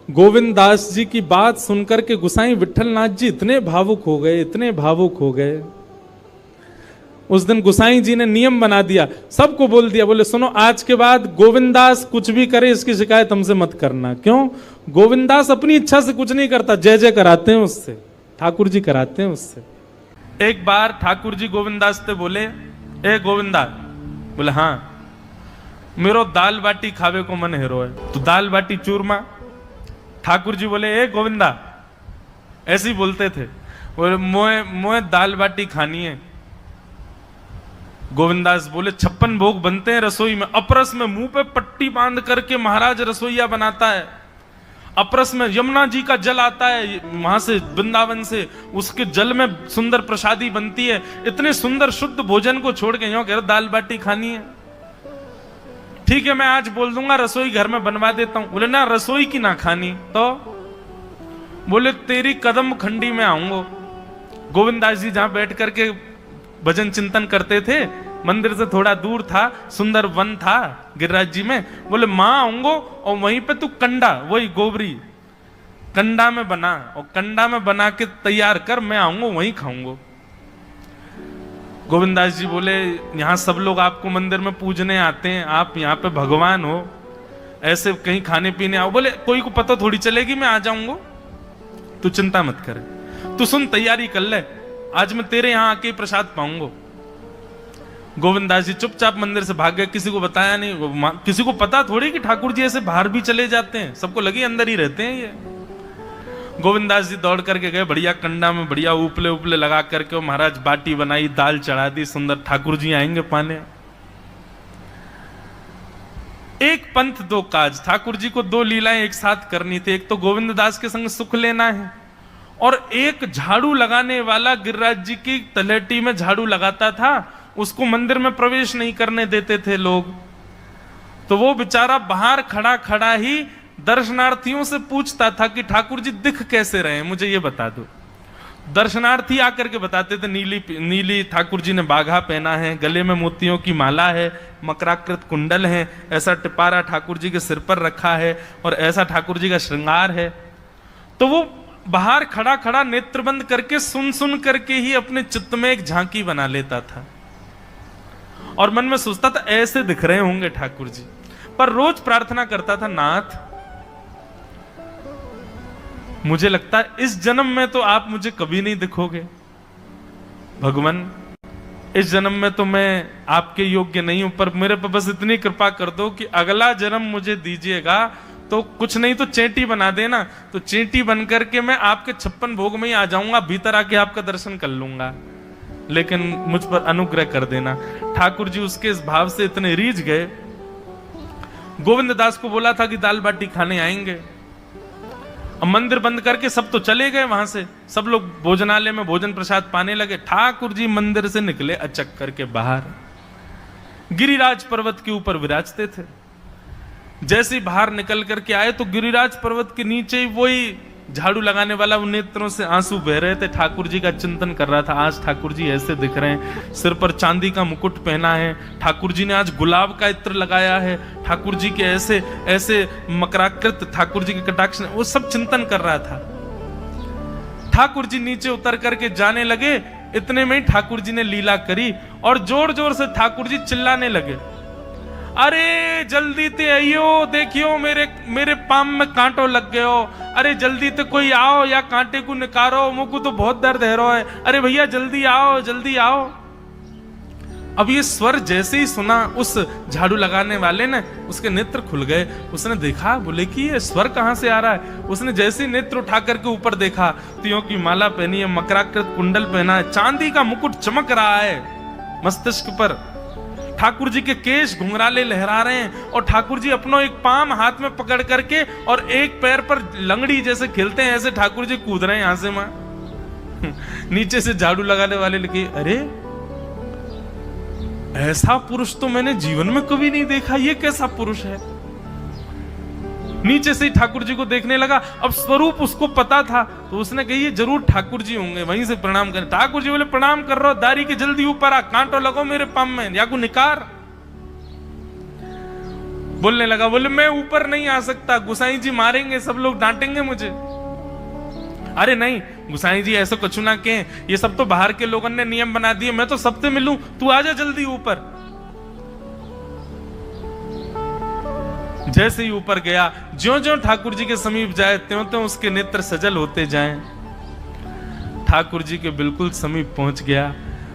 Speaker 1: गोविंदास जी की बात सुनकर के गोसाई विठलनाथ जी इतने भावुक हो गए, इतने भावुक हो गए। उस दिन गोसाई जी ने नियम बना दिया, सबको बोल दिया, बोले सुनो, आज के बाद गोविंदास कुछ भी करे इसकी शिकायत हमसे मत करना। क्यों? गोविंदास अपनी इच्छा से कुछ नहीं करता, जय जय कराते हैं उससे, ठाकुर जी कराते हैं उससे। एक बार ठाकुर जी गोविंदास से बोले, ए गोविंदा। बोले, हाँ। मेरो दाल बाटी खावे को मन हेरो है, तो दाल बाटी चूरमा। ठाकुर जी बोले, ए गोविंदा, ऐसे ही बोलते थे, बोले मोए दाल बाटी खानी है। गोविंदास बोले, 56 भोग बनते हैं रसोई में। अपरस में मुंह पे पट्टी बांध करके महाराज रसोईया बनाता है। अपरस में यमुना जी का जल आता है वहां से, वृंदावन से, उसके जल में सुंदर प्रसादी बनती है। इतने सुंदर शुद्ध भोजन को छोड़ के यूं कह रहे दाल बाटी खानी है। ठीक है, मैं आज बोल दूंगा रसोई घर में बनवा देता हूं। बोले, ना रसोई की ना खानी तो? बोले, तेरी कदम खंडी में आऊंगा। गोविंदास जी जहां बैठ करके भजन चिंतन करते थे, मंदिर से थोड़ा दूर था, सुंदर वन था गिरिराज जी में। बोले, मां आऊंगो और वहीं पे तू कंडा, वही गोबरी कंडा में बना, और कंडा में बना के तैयार कर, मैं आऊंगा वहीं खाऊंगा। गोविंदास जी बोले, यहां सब लोग आपको मंदिर में पूजने आते हैं, आप यहाँ पे भगवान हो, ऐसे कहीं खाने पीने आओ। बोले, कोई को पता थोड़ी चलेगी, मैं आ जाऊंगा, तू चिंता मत करे, तू सुन, तैयारी कर ले। आज मैं तेरे यहां आके प्रसाद पाऊंगा। गोविंददास जी चुपचाप मंदिर से भाग गए, किसी को बताया नहीं। किसी को पता थोड़ी कि ठाकुर जी ऐसे बाहर भी चले जाते हैं, सबको लगे अंदर ही रहते हैं ये। गोविंददास जी दौड़ करके गए, बढ़िया कंडा में बढ़िया उपले उपले लगा करके, वो महाराज बाटी बनाई, दाल चढ़ा दी, सुंदर ठाकुर जी आएंगे पाने। एक पंथ दो काज, ठाकुर जी को दो लीलाएं एक साथ करनी थी। एक तो गोविंददास के संग सुख लेना है, और एक झाड़ू लगाने वाला गिरिराज जी की तलहटी में झाड़ू लगाता था, उसको मंदिर में प्रवेश नहीं करने देते थे लोग। तो वो बेचारा बाहर खड़ा खड़ा ही दर्शनार्थियों से पूछता था कि ठाकुर जी दिख कैसे रहे, मुझे ये बता दो। दर्शनार्थी आकर के बताते थे, नीली ठाकुर जी ने बाघा पहना है, गले में मोतियों की माला है, मकराकृत कुंडल है, ऐसा टिपारा ठाकुर जी के सिर पर रखा है, और ऐसा ठाकुर जी का श्रृंगार है। तो वो बाहर खड़ा खड़ा नेत्र बंद करके सुन सुन करके ही अपने चित्त में एक झांकी बना लेता था, और मन में सोचता था ऐसे दिख रहे होंगे ठाकुर जी। पर रोज प्रार्थना करता था, नाथ मुझे लगता है इस जन्म में तो आप मुझे कभी नहीं दिखोगे, भगवान इस जन्म में तो मैं आपके योग्य नहीं हूं, पर मेरे पर बस इतनी कृपा कर दो कि अगला जन्म मुझे दीजिएगा तो कुछ नहीं तो चेंटी बना देना, तो चेंटी बन करके मैं आपके 56 भोग में ही आ जाऊंगा, भीतर आके आपका दर्शन कर लूंगा, लेकिन मुझ पर अनुग्रह कर देना। ठाकुर जी उसके इस भाव से इतने रीझ गए। गोविंददास को बोला था कि दाल बाटी खाने आएंगे, अब मंदिर बंद करके सब तो चले गए वहां से, सब लोग भोजनालय में भोजन प्रसाद पाने लगे। ठाकुर जी मंदिर से निकले अचक करके बाहर, गिरिराज पर्वत के ऊपर विराजते थे। जैसे ही बाहर निकल करके आए तो गिरिराज पर्वत के नीचे ही वही झाड़ू लगाने वाला उन नेत्रों से आंसू बह रहे थे, ठाकुर जी का चिंतन कर रहा था। आज ठाकुर जी ऐसे दिख रहे हैं, सिर पर चांदी का मुकुट पहना है, ठाकुर जी ने आज गुलाब का इत्र लगाया है, ठाकुर जी के ऐसे ऐसे मकराकृत ठाकुर जी के कटाक्ष, वो सब चिंतन कर रहा था। ठाकुर जी नीचे उतर करके जाने लगे, इतने में ही ठाकुर जी ने लीला करी और जोर जोर से ठाकुर जी चिल्लाने लगे, अरे जल्दी ते आइयो, देखियो मेरे पाम में कांटो लग गयो, अरे जल्दी ते कोई आओ या कांटे को निकारो, मुझको तो बहुत दर्द है रहा है, अरे भैया जल्दी आओ जल्दी आओ। अब ये स्वर जैसे ही सुना उस झाड़ू लगाने वाले ने, उसके नेत्र खुल गए। उसने देखा, बोले कि ये स्वर कहां से आ रहा है। उसने जैसे ही नेत्र उठा करके ऊपर देखा, तियों की माला पहनी है, मकराकृत कुंडल पहना है, चांदी का मुकुट चमक रहा है मस्तिष्क पर, ठाकुर जी के केश घुंघराले लहरा रहे हैं, और ठाकुर जी अपनो एक पाम हाथ में पकड़ करके और एक पैर पर लंगड़ी जैसे खेलते हैं, ऐसे ठाकुर जी कूद रहे हैं यहां से वहां। नीचे से झाड़ू लगाने वाले लिखे, अरे ऐसा पुरुष तो मैंने जीवन में कभी नहीं देखा, ये कैसा पुरुष है। नीचे से ही ठाकुर जी को देखने लगा। अब स्वरूप उसको पता था, तो उसने कही ये जरूर ठाकुर जी होंगे, वहीं से प्रणाम करें। ठाकुर जी बोले प्रणाम कर रहा हूं, दारी के जल्दी ऊपर आ, कांटो लगो मेरे पाम में या को निकार। बोलने लगा, बोले मैं ऊपर नहीं आ सकता, गुसाई जी मारेंगे, सब लोग डांटेंगे मुझे। अरे नहीं गुसाई जी ऐसा कुछ ना कहें, ये सब तो बाहर के लोगों ने नियम बना दिए, मैं तो सबसे मिलूं, तू आजा जल्दी ऊपर। जैसे ही ऊपर गया, ज्यों-ज्यों ठाकुर जी के समीप जाए त्यों-त्यों उसके नेत्र सजल होते जाएं। ठाकुर जी के बिल्कुल समीप पहुंच गया।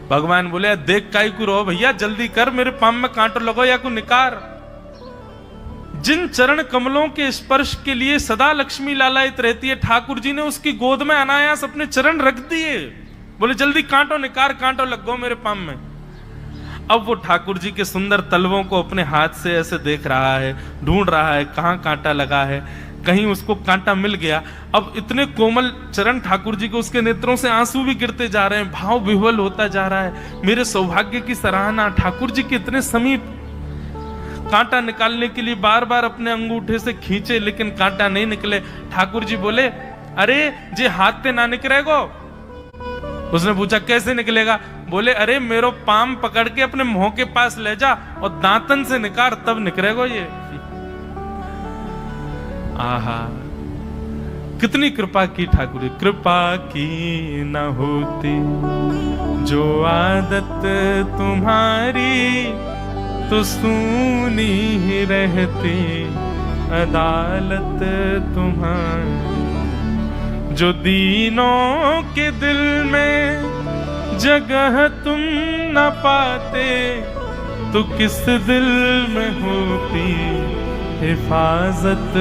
Speaker 1: भगवान बोले, देख काई को रो भैया, जल्दी कर, मेरे पाम में कांटो लगो या को निकार। जिन चरण कमलों के स्पर्श के लिए सदा लक्ष्मी लालायित रहती है, ठाकुर जी ने उसकी गोद में अनायास अपने चरण रख दिए। बोले जल्दी कांटो निकार, कांटो लगो मेरे पाम में। अब वो ठाकुर जी के सुंदर तलवों को अपने हाथ से ऐसे देख रहा है, ढूंढ रहा है कहां कांटा लगा है, कहीं उसको कांटा मिल गया। अब इतने कोमल चरण ठाकुर जी को, उसके नेत्रों से आंसू भी गिरते जा रहे हैं, भाव विह्वल होता जा रहा है। मेरे सौभाग्य की सराहना, ठाकुर जी के इतने समीप। कांटा निकालने के लिए बार बार अपने अंगूठे से खींचे, लेकिन कांटा नहीं निकले। ठाकुर जी बोले, अरे जे हाथ पे ना निकलेगो। उसने पूछा कैसे निकलेगा? बोले अरे मेरो पाम पकड़ के अपने मुंह के पास ले जा और दांतन से निकाल, तब निकलेगा ये। आहा, कितनी कृपा की ठाकुर। कृपा की न होती जो आदत तुम्हारी, तो सूनी ही रहती अदालत तुम्हारी। जो दीनों के दिल में जगह तुम न पाते तो किस दिल में होती हिफाजत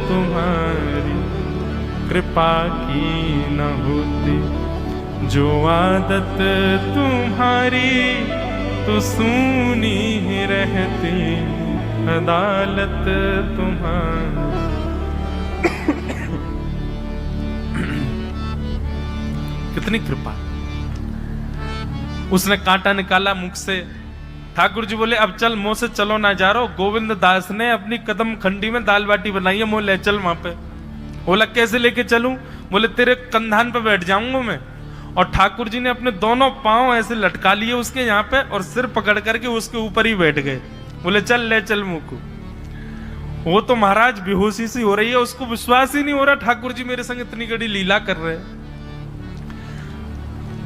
Speaker 1: तुम्हारी, कृपा की न होती जो आदत तुम्हारी, तो सूनी ही रहती अदालत तुम्हारी। कितनी कृपा। उसने कांटा निकाला मुख से। ठाकुर जी बोले अब चल, मुंह से चलो ना जा रहा। गोविंद दास ने अपनी कदम खंडी में दाल बाटी बनाई है, मुंह ले चल वहां पे। बोला कैसे लेके चलूं? बोले तेरे कंधान पे बैठ जाऊंगा मैं। और ठाकुर जी ने अपने दोनों पांव ऐसे लटका लिए उसके यहाँ पे और सिर पकड़ करके उसके ऊपर ही बैठ गए। बोले चल ले चल मुंह को। वो तो महाराज बेहोशी सी हो रही है, उसको विश्वास ही नहीं हो रहा ठाकुर जी मेरे संग इतनी बड़ी लीला कर रहे हैं।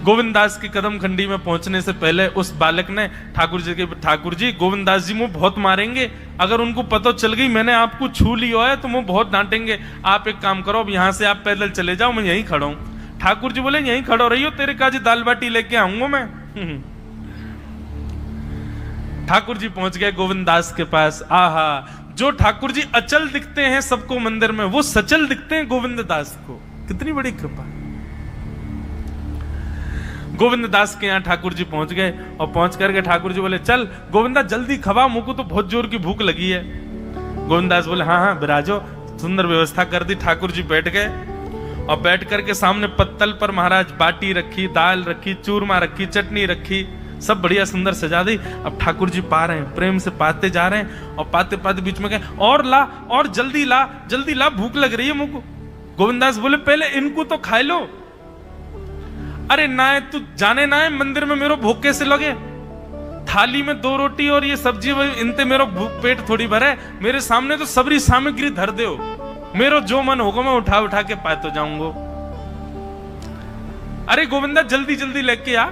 Speaker 1: गोविंद दास की कदम खंडी में पहुंचने से पहले उस बालक ने ठाकुर जी गोविंद दास जी मुझे बहुत मारेंगे, अगर उनको पता चल गई मैंने आपको छू लिया है तो मुझे बहुत डांटेंगे। आप एक काम करो, अब यहां से आप पैदल चले जाओ, मैं यहीं खड़ा हूं। ठाकुर जी बोले यहीं खड़ो रही हो, तेरे काजी दाल बाटी लेके आऊंगा मैं। ठाकुर जी पहुंच गए गोविंद दास के पास। आहा, जो ठाकुर जी अचल दिखते हैं सबको मंदिर में, वो सचल दिखते हैं गोविंद दास को। कितनी बड़ी कृपा। गोविंद दास के यहाँ ठाकुर जी पहुंच गए और पहुंच करके ठाकुर जी बोले चल गोविंदा जल्दी खवा, मुझको तो बहुत जोर की भूख लगी है। गोविंद दास बोले हाँ हाँ बिराजो। सुंदर व्यवस्था कर दी। ठाकुर जी बैठ गए और बैठ करके सामने पत्तल पर महाराज बाटी रखी, दाल रखी, चूरमा रखी, चटनी रखी, सब बढ़िया सुंदर सजा दी। अब ठाकुर जी पा रहे हैं, प्रेम से पाते जा रहे हैं और पाते पाते बीच में कहे और ला, और जल्दी ला, भूख लग रही है मुझको। गोविंद दास बोले पहले इनको तो खा लो। अरे ना तू जाने ना है मंदिर में मेरो भूख कैसे लगे? थाली में 2 रोटी और ये सब्जी, इनते मेरो पेट थोड़ी भरे। मेरे सामने तो सबरी सामग्री धर दो, मेरो जो मन होगा मैं उठा उठा के पाते जाऊंगा। अरे गोविंदा जल्दी जल्दी लेके आ।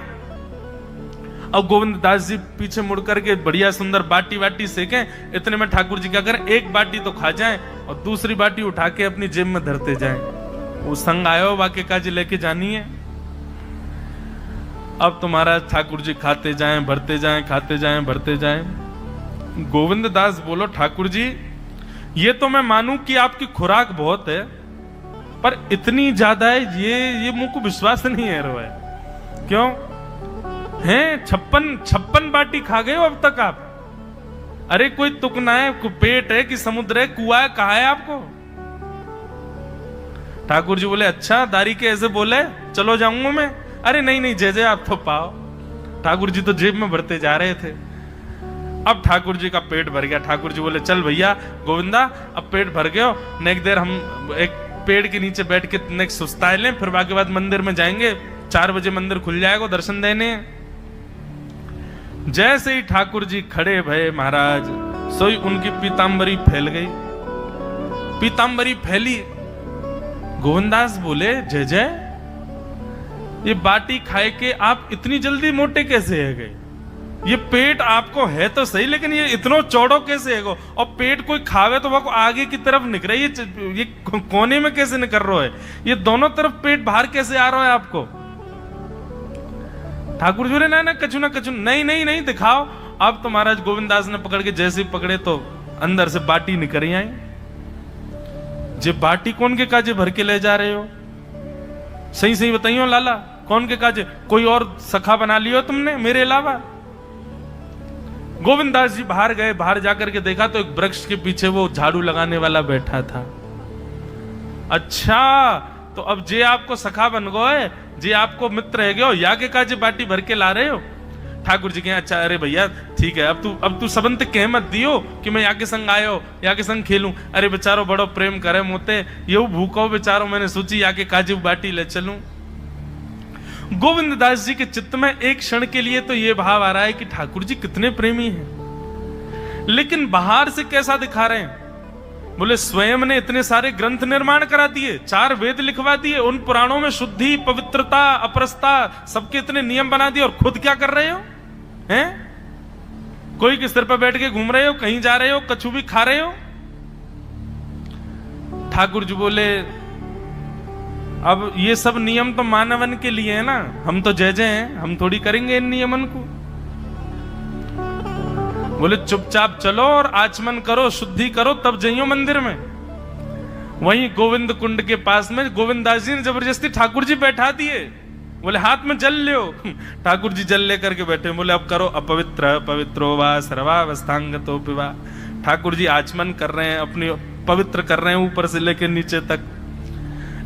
Speaker 1: अब गोविंद दास जी पीछे मुड़ करके बढ़िया सुंदर बाटी वाटी सेके। इतने में ठाकुर जी क्या करें, एक बाटी तो खा जाएं और दूसरी बाटी उठा के अपनी जेब में धरते जाएं। वो संग आयो वाक्य काजी लेके जानी है। अब तुम्हारा ठाकुर जी खाते जाएं भरते जाएं, खाते जाएं भरते जाएं। गोविंद दास बोलो ठाकुर जी ये तो मैं मानूं कि आपकी खुराक बहुत है, पर इतनी ज्यादा है ये मुझको विश्वास नहीं है रहा है। क्यों हैं? 56 बाटी खा गए हो अब तक आप? अरे कोई तुकना है, पेट है कि समुद्र है, कुआ है, कहा है आपको? ठाकुर जी बोले अच्छा दारी के ऐसे बोले, चलो जाऊंगा मैं। अरे नहीं जय आप तो पाओ। ठाकुर जी तो जेब में भरते जा रहे थे। अब ठाकुर जी का पेट भर गया। ठाकुर जी बोले चल भैया गोविंदा अब पेट भर गया, नेक देर हम एक पेड़ के नीचे बैठ के नेक सुस्ताए लें, फिर बाकी बाद मंदिर में जाएंगे। 4 बजे मंदिर खुल जाएगा दर्शन देने। जैसे ही ठाकुर जी खड़े भये महाराज, सोई उनकी पीतांबरी फैल गई। पीतांबरी फैली। गोविंदास बोले जय ये बाटी खाए के आप इतनी जल्दी मोटे कैसे है गए? ये पेट आपको है तो सही, लेकिन ये इतना चौड़ो कैसे है गो? और पेट कोई खावे तो वो आगे की तरफ निकले, ये कोने में कैसे निकल रहा है? ये दोनों तरफ पेट बाहर कैसे आ रहा है आपको? ठाकुर जी बोले ना कछु ना कछु, नहीं दिखाओ। अब तो महाराज गोविंदास ने पकड़ के जैसे ही पकड़े तो अंदर से बाटी निकल आई। जे बाटी कौन के काजे भर के ले जा रहे हो? सही बताइयो लाला, कौन के काजे? कोई और सखा बना लियो तुमने मेरे अलावा? गोविंदास जी बाहर गए। बाहर जाकर के देखा तो एक वृक्ष के पीछे वो झाड़ू लगाने वाला बैठा था। अच्छा तो अब जे आपको सखा बन गए, जे आपको मित्र है गयो, या के काजे बाटी भर के ला रहे हो? ठाकुर जी कहे अच्छा अरे भैया ठीक है, अब तू सबंत कह मत दियो कि मैं या के संग आयो, या के संग खेलूं। अरे बेचारो बड़ो प्रेम करे मोते, ये भूखो बेचारो, मैंने सोची या के काजे बाटी ले चलूं। गोविंद दास जी के चित्त में एक क्षण के लिए तो ये भाव आ रहा है कि ठाकुर जी कितने प्रेमी हैं, लेकिन बाहर से कैसा दिखा रहे हैं? बोले स्वयं ने इतने सारे ग्रंथ निर्माण करा दिए, 4 वेद लिखवा दिए, उन पुराणों में शुद्धि, पवित्रता, अपरसता सबके इतने नियम बना दिए, और खुद क्या कर रहे हो हैं? कोई के सिर पर बैठ के घूम रहे हो, कहीं जा रहे हो, कछु भी खा रहे हो। ठाकुर जी बोले अब ये सब नियम तो मानवन के लिए है ना, हम तो जय जय हैं, हम थोड़ी करेंगे इन नियमन को। बोले चुपचाप चलो और आचमन करो, शुद्धि करो, तब जाइयो मंदिर में। वहीं गोविंद कुंड के पास में गोविंद दास जी ने जबरदस्ती ठाकुर जी बैठा दिए। बोले हाथ में जल लो। ठाकुर जी जल लेकर के बैठे। बोले अब करो अपवित्र पवित्रो वा सर्वावस्थांगतो पिवा। ठाकुर जी आचमन कर रहे हैं, अपनी पवित्र कर रहे हैं ऊपर से लेकर नीचे तक।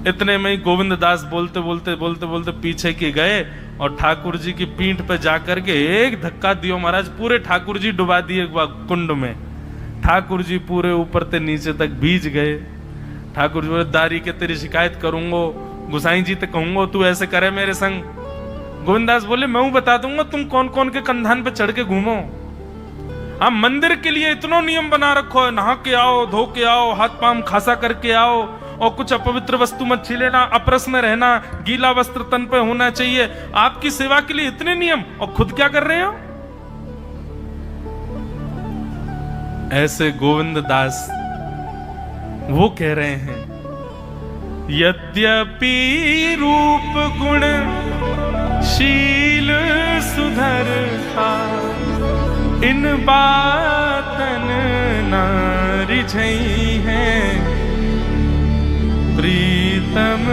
Speaker 1: इतने में ही गोविंद दास बोलते बोलते बोलते बोलते पीछे के गए और ठाकुर जी की पीठ पे जाकर के एक धक्का दियो महाराज, पूरे ठाकुर जी डुबा दिए कुंड में। ठाकुर जी पूरे ऊपर से नीचे तक भीज गए। ठाकुर जी बोले दारी के तेरी शिकायत करूंगो, गुसाई जी तक कहूंगो तू ऐसे करे मेरे संग। गोविंदास बोले मैं बता दूंगा तुम कौन कौन के कंधान पे चढ़ के घूमो। आप मंदिर के लिए इतना नियम बना रखो है, नहा के आओ, धो के आओ, हाथ पांव खासा करके आओ, और कुछ अपवित्र वस्तु मत छीलेना, अपरस में रहना, गीला वस्त्र तन पे होना चाहिए। आपकी सेवा के लिए इतने नियम, और खुद क्या कर रहे हो? ऐसे गोविंद दास वो कह रहे हैं यद्यपि रूप गुण शील सुधर था, इन बातन ना रिझई है, प्रीतम